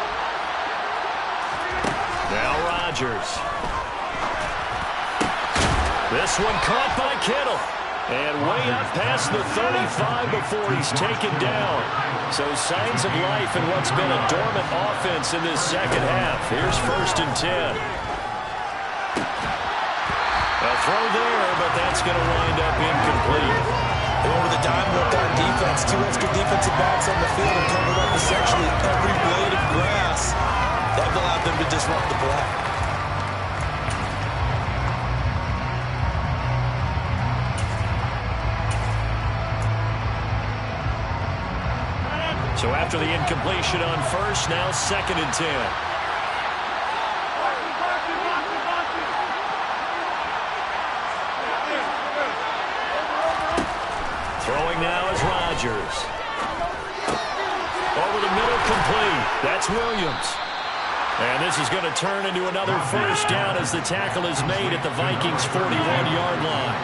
Now Rodgers. This one caught by Kittle. And way up past the 35 before he's taken down. So signs of life in what's been a dormant offense in this second half. Here's 1st and 10. A throw there, but that's going to wind up incomplete. Over the dime look on defense. 2 extra defensive backs on the field and covered up essentially every blade of grass. That allowed them to disrupt the play. So after the incompletion on 1st, now 2nd and 10. Throwing now is Rodgers. Over the middle, complete. That's Williams. And this is going to turn into another 1st down as the tackle is made at the Vikings' 41-yard line.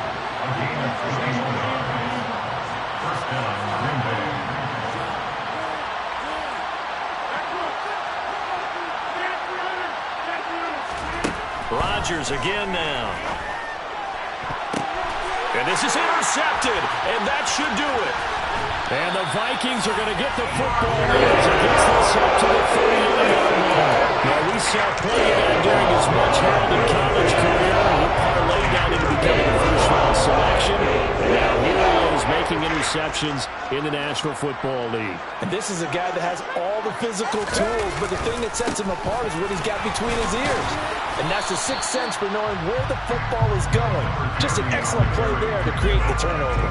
Rodgers again now. And this is intercepted, and that should do it. And the Vikings are going to get the football as it gets this up to the 38-yard line. Now, we saw plenty of that during his much-heralded college career. He parlayed down into becoming a first-round selection. And now here he is making interceptions in the National Football League. And this is a guy that has all the physical tools, but the thing that sets him apart is what he's got between his ears. And that's the sixth sense for knowing where the football is going. Just an excellent play there to create the turnover.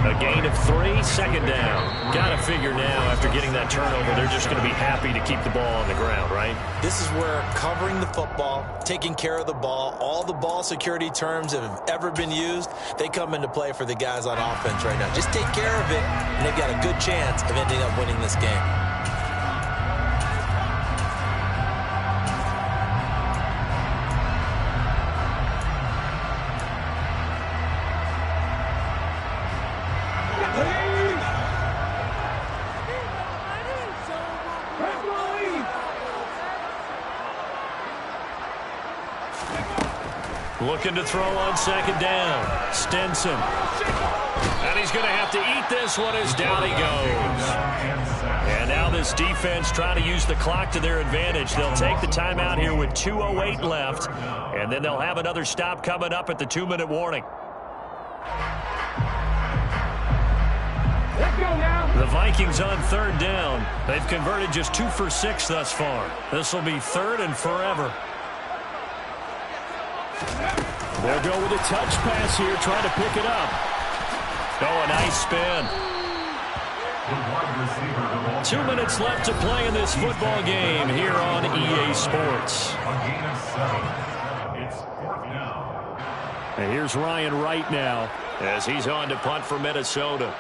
A gain of 3, 2nd down. Gotta figure now, after getting that turnover, they're just going to be happy to keep the ball on the ground, right? This is where covering the football, taking care of the ball, all the ball security terms that have ever been used, they come into play for the guys on offense right now. Just take care of it, and they've got a good chance of ending up winning this game. Looking to throw on 2nd down. Stenson. And he's going to have to eat this one as down he goes. And now this defense trying to use the clock to their advantage. They'll take the timeout here with 2:08 left. And then they'll have another stop coming up at the 2-minute warning. Let's go now. The Vikings on third down. They've converted just 2 for 6 thus far. This will be third and forever. They'll go with a touch pass here, trying to pick it up. Oh, a nice spin. 2 minutes left to play in this football game here on EA Sports. A gain of 7. It's 4th down. And here's Ryan Wright now As he's on to punt for Minnesota.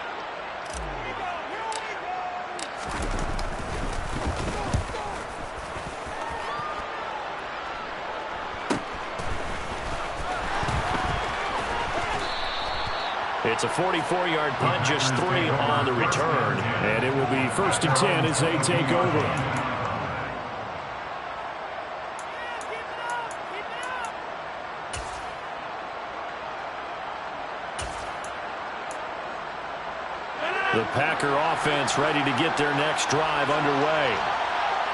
It's a 44-yard punt, just 3 on the return. And it will be 1st and 10 as they take over. The Packer offense ready to get their next drive underway.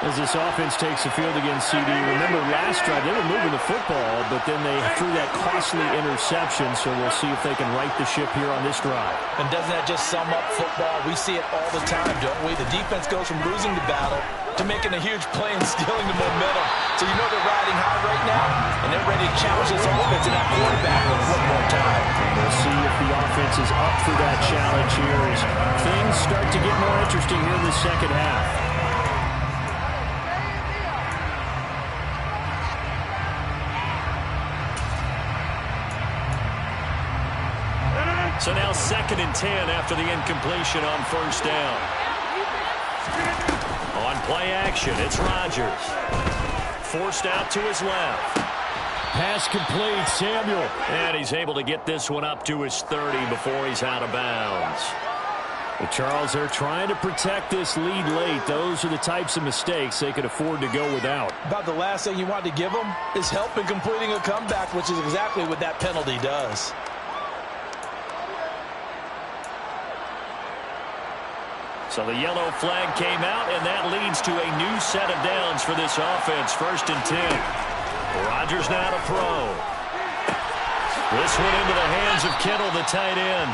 As this offense takes the field against CD, remember last drive they were moving the football, but then they threw that costly interception, so we'll see if they can right the ship here on this drive. And doesn't that just sum up football? We see it all the time, don't we? The defense goes from losing the battle to making a huge play and stealing the momentum. So you know they're riding high right now, and they're ready to challenge this offense and that quarterback one more time. We'll see if the offense is up for that challenge here as things start to get more interesting here in the second half. So now 2nd and 10 after the incompletion on 1st down. On play action, it's Rodgers. Forced out to his left. Pass complete, Samuel. And he's able to get this one up to his 30 before he's out of bounds. Well, Charles, they're trying to protect this lead late. Those are the types of mistakes they could afford to go without. About the last thing you want to give them is help in completing a comeback, which is exactly what that penalty does. So the yellow flag came out, and that leads to a new set of downs for this offense. 1st and 10. Rodgers now to throw. This one into the hands of Kittle, the tight end.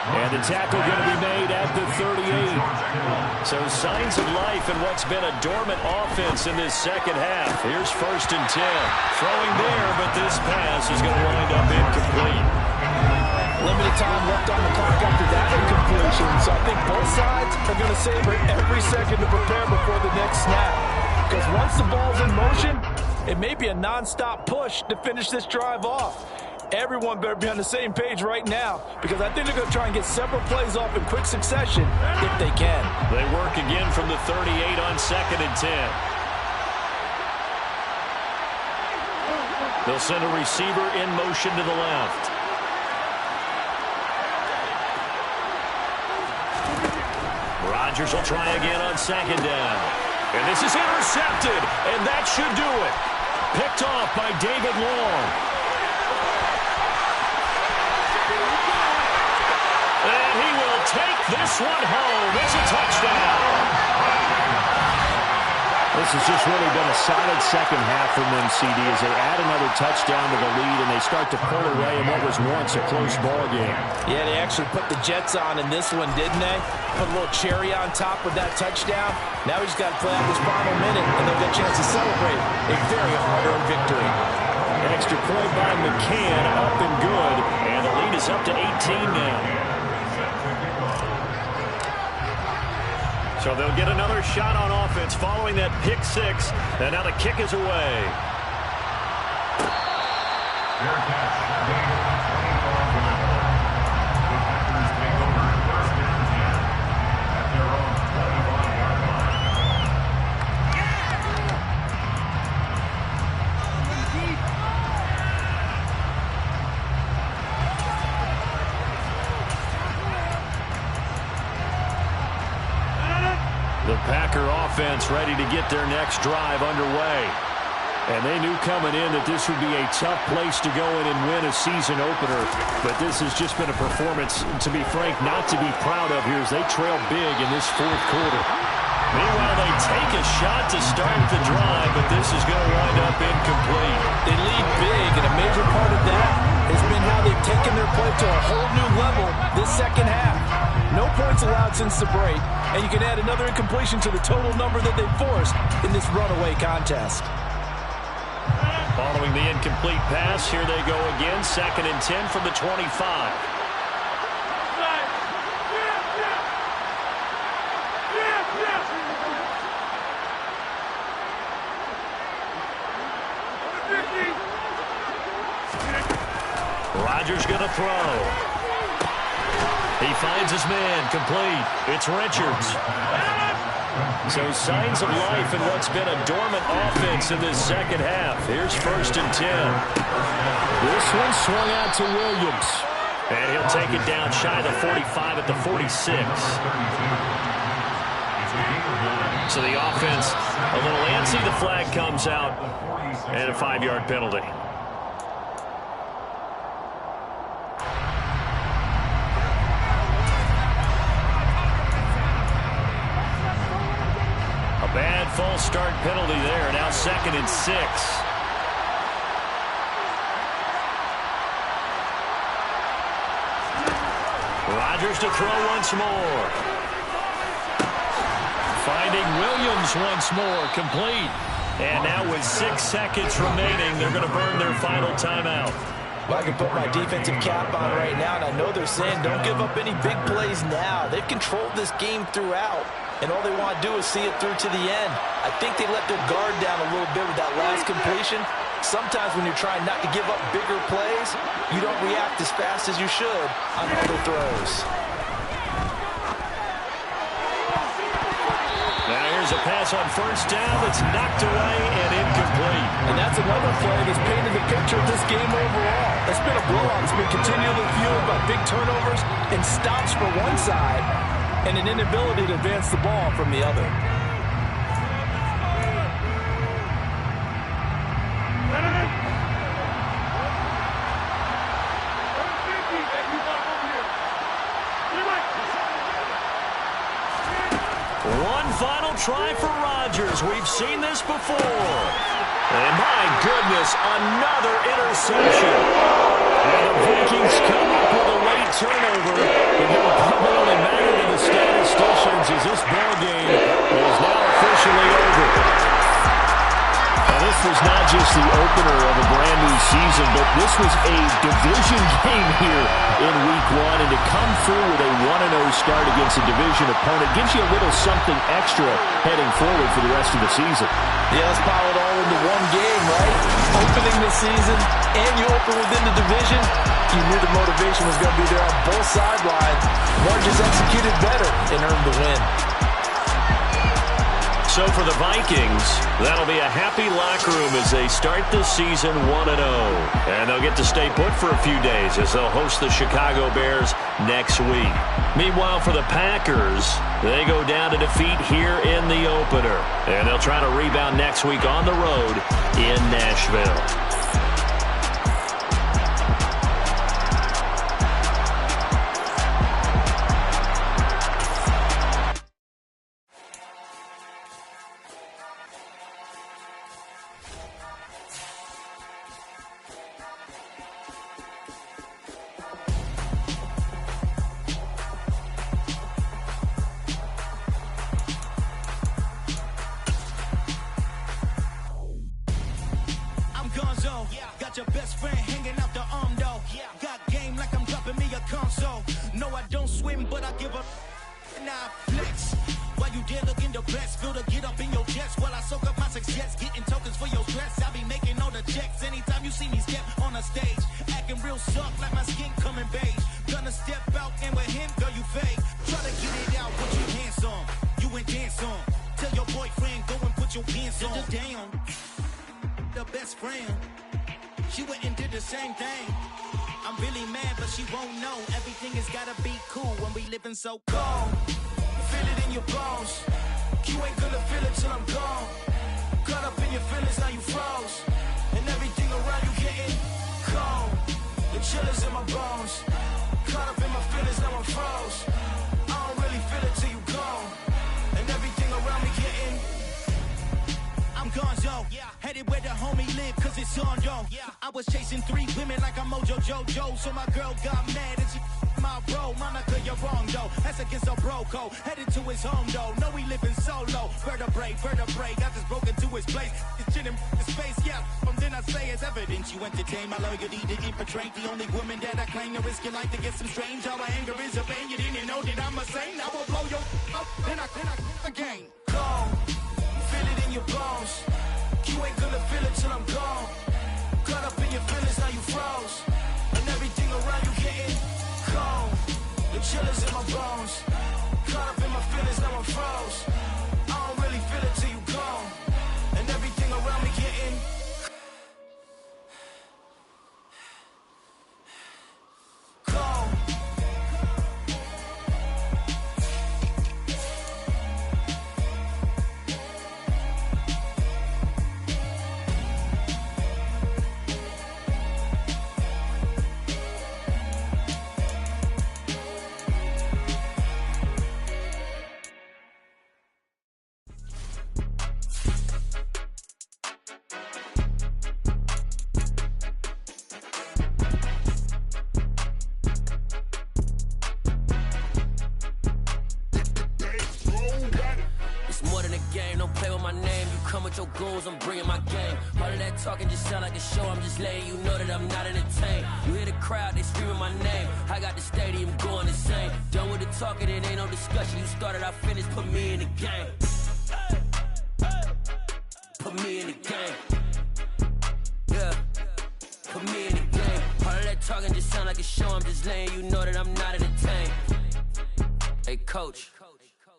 And the tackle going to be made at the 38. So signs of life in what's been a dormant offense in this second half. Here's 1st and 10. Throwing there, but this pass is going to wind up incomplete. Limited time left on the clock after that incompletion. So I think both sides are going to savor every second to prepare before the next snap. Because once the ball's in motion, it may be a non-stop push to finish this drive off. Everyone better be on the same page right now, because I think they're going to try and get several plays off in quick succession if they can. They work again from the 38 on 2nd and 10. They'll send a receiver in motion to the left. Rodgers will try again on 2nd down. And this is intercepted, and that should do it. Picked off by David Long. And he will take this one home. It's a touchdown. This has just really been a solid second half from them, CD, as they add another touchdown to the lead and they start to pull away in what was once a close ball game. Yeah, they actually put the Jets on in this one, didn't they? Put a little cherry on top with that touchdown. Now we just got to play out this final minute, and they'll get a chance to celebrate a very hard-earned victory. An extra point by McCann, up and good, and the lead is up to 18 now. So they'll get another shot on offense following that pick six, and now the kick is away. Fair catch. Gain of 24 yards. The Packers take over 1st and 10 at their own 25-yard line. The Packer offense ready to get their next drive underway. And they knew coming in that this would be a tough place to go in and win a season opener. But this has just been a performance, to be frank, not to be proud of here as they trail big in this 4th quarter. Meanwhile, they take a shot to start the drive, but this is going to wind up incomplete. They lead big, and a major part of that has been how they've taken their play to a whole new level this second half. No points allowed since the break, and you can add another incompletion to the total number that they forced in this runaway contest. Following the incomplete pass, here they go again. 2nd and 10 from the 25. Rodgers going to throw. He finds his man, complete. It's Richards. So signs of life in what's been a dormant offense in this second half. Here's 1st and 10. This one swung out to Williams. And he'll take it down shy of the 45 at the 46. So the offense a little antsy. The flag comes out and a 5-yard penalty. Bad false start penalty there. Now 2nd and 6. Rodgers to throw once more. Finding Williams once more. Complete. And now with 6 seconds remaining, they're going to burn their final timeout. Well, I can put my defensive cap on right now, and I know they're saying don't give up any big plays now. They've controlled this game throughout, and all they want to do is see it through to the end. I think they let their guard down a little bit with that last completion. Sometimes when you're trying not to give up bigger plays, you don't react as fast as you should on other throws. Now here's a pass on 1st down that's knocked away and incomplete. And that's another play that's painted the picture of this game overall. It's been a blowout. It's been continually fueled by big turnovers and stops for one side and an inability to advance the ball from the other. One final try for Rodgers. We've seen this before. And my goodness, another interception. And the Vikings come up with a late turnover. And it will probably only matter to the statisticians as this ball game is now officially over. Now, this was not just the opener of a brand new season, but this was a division game here in Week 1. And to come through with a 1-0 start against a division opponent gives you a little something extra heading forward for the rest of the season. Yeah, let's pile it all into one game, right? Opening the season, and you open within the division. You knew the motivation was going to be there on both sidelines. One just executed better and earned the win. So for the Vikings, that'll be a happy locker room as they start the season 1-0. And they'll get to stay put for a few days as they'll host the Chicago Bears next week. Meanwhile, for the Packers, they go down to defeat here in the opener. And they'll try to rebound next week on the road in Nashville. Got your best friend hanging out the arm though. Got game like I'm dropping me a console. No, I don't swim, but I give up. Now flex. While you there looking the best, feel to get up in your chest while I soak up my success, getting tokens for your stress. I be making all the checks anytime you see me step on a stage, acting real soft like my skin coming beige. Gonna step out and with him, girl, you fake. Try to get it out, put your hands on. You ain't dance on. Tell your boyfriend go and put your pants on. Down. The best friend. She went and did the same thing. I'm really mad, but she won't know. Everything has gotta be cool when we living so cold. Feel it in your bones. You ain't gonna feel it till I'm gone. Caught up in your feelings, now you froze. And everything around you getting cold. The chillers in my bones. Caught up in my feelings, now I'm froze. I don't really feel it till you gone. And everything around me getting I'm gonzo, headed where the homie live, cause it's on, yo. I was chasing 3 women like I'm Mojo Jojo, so my girl got mad and she my bro, Monica, you're wrong though. That's against a bro code. Headed to his home though. No, he living solo. Vertebrae, got this broken to his place. This shit in space, yeah. From then I say it's evidence you entertain my loyalty to infiltrate. The only woman that I claim to risk your life to get some strange. All my anger is a pain. You didn't know that I'm a saint. I will blow your up, then I again. Gone, feel it in your bones. You ain't gonna feel it till I'm gone. Caught up in your feelings, now you froze. And everything around you getting cold. The chillers in my bones. Caught up in my feelings, now I'm froze. I don't really feel it till you gone. And everything around me getting cold. Your goons, I'm bringing my game. All of that talking just sound like a show. I'm just letting you know that I'm not entertained. You hear the crowd, they screaming my name. I got the stadium going insane. Done with the talking, it ain't no discussion. You started, I finished, put me in the game. Put me in the game. Yeah, put me in the game. All of that talking just sound like a show. I'm just letting you know that I'm not entertained. Hey, coach,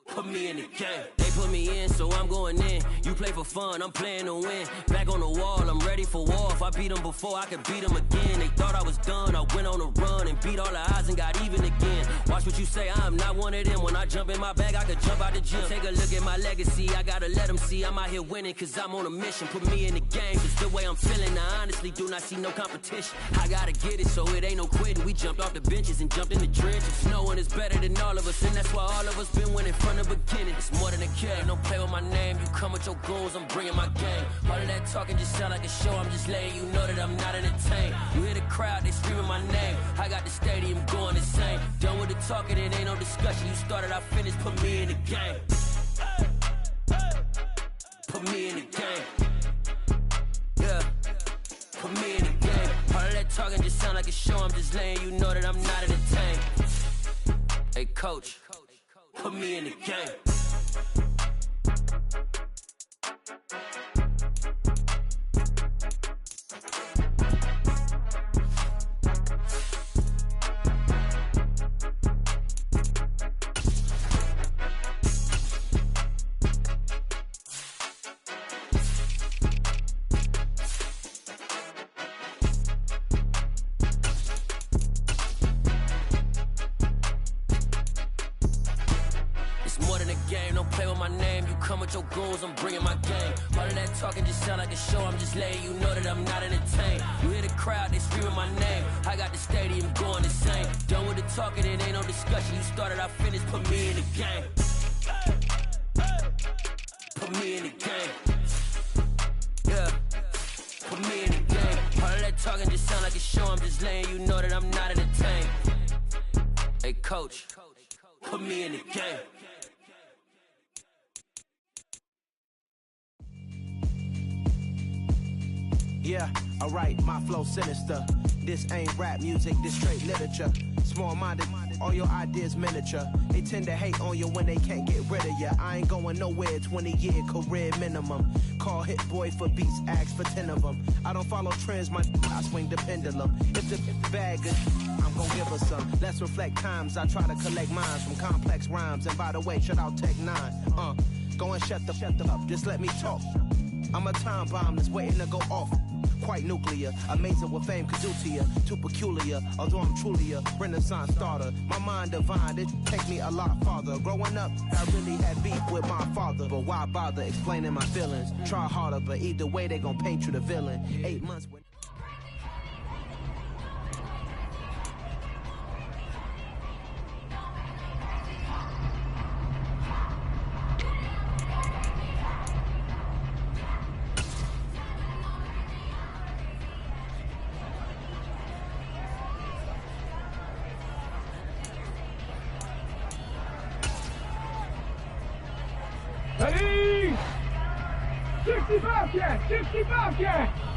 put me in the game. They put me in, so I'm going in. You play for fun, I'm playing to win. Back on the wall, I'm ready for war. If I beat them before, I could beat them again. They thought I was done, I went on a run and beat all the odds and got even again. Watch what you say, I'm not one of them. When I jump in my bag, I could jump out the gym. Take a look at my legacy, I gotta let them see I'm out here winning, cause I'm on a mission. Put me in the game, cause the way I'm feeling, I honestly do not see no competition. I gotta get it, so it ain't no quitting. We jumped off the benches and jumped in the trenches. No one is better than all of us, and that's why all of us been winning from the beginning. It's more than a game, don't play with my name. You come with your goons, I'm bringing my game. All of that talking just sound like a show. I'm just letting you know that I'm not entertained. You hear the crowd, they screaming my name. I got the stadium going insane. Done with the talking, it ain't no discussion. You started, I finished, put me in the game. Put me in the game. Yeah, put me in the game. All of that talking just sound like a show. I'm just letting you know that I'm not entertained. Hey, coach, put me in the game. Your goals, I'm bringing my game. All of that talking just sound like a show. I'm just letting you know that I'm not entertained. You hear the crowd, they screaming my name. I got the stadium going insane. Done with the talking, it ain't no discussion. You started, I finished, put me in the game. Put me in the game. Yeah, put me in the game. All of that talking just sound like a show. I'm just letting you know that I'm not entertained. Hey, coach, put me in the game. Yeah, alright, my flow sinister. This ain't rap music, this straight literature. Small-minded, all your ideas miniature. They tend to hate on you when they can't get rid of you. I ain't going nowhere, 20-year career minimum. Call Hit Boy for beats, ask for 10 of them. I don't follow trends, I swing the pendulum. If the bag good, I'm gon' give her some. Let's reflect times, I try to collect minds from complex rhymes. And by the way, shout out Tech 9. Go and shut the up, just let me talk. I'm a time bomb that's waiting to go off. Quite nuclear, amazing what fame could do to you. Too peculiar, although I'm truly a Renaissance starter. My mind divine, it take me a lot farther. Growing up, I really had beef with my father. But why bother explaining my feelings? Try harder, but either way they gon' paint you the villain. 8 months when 60 Bobcats! 60 Bobcats!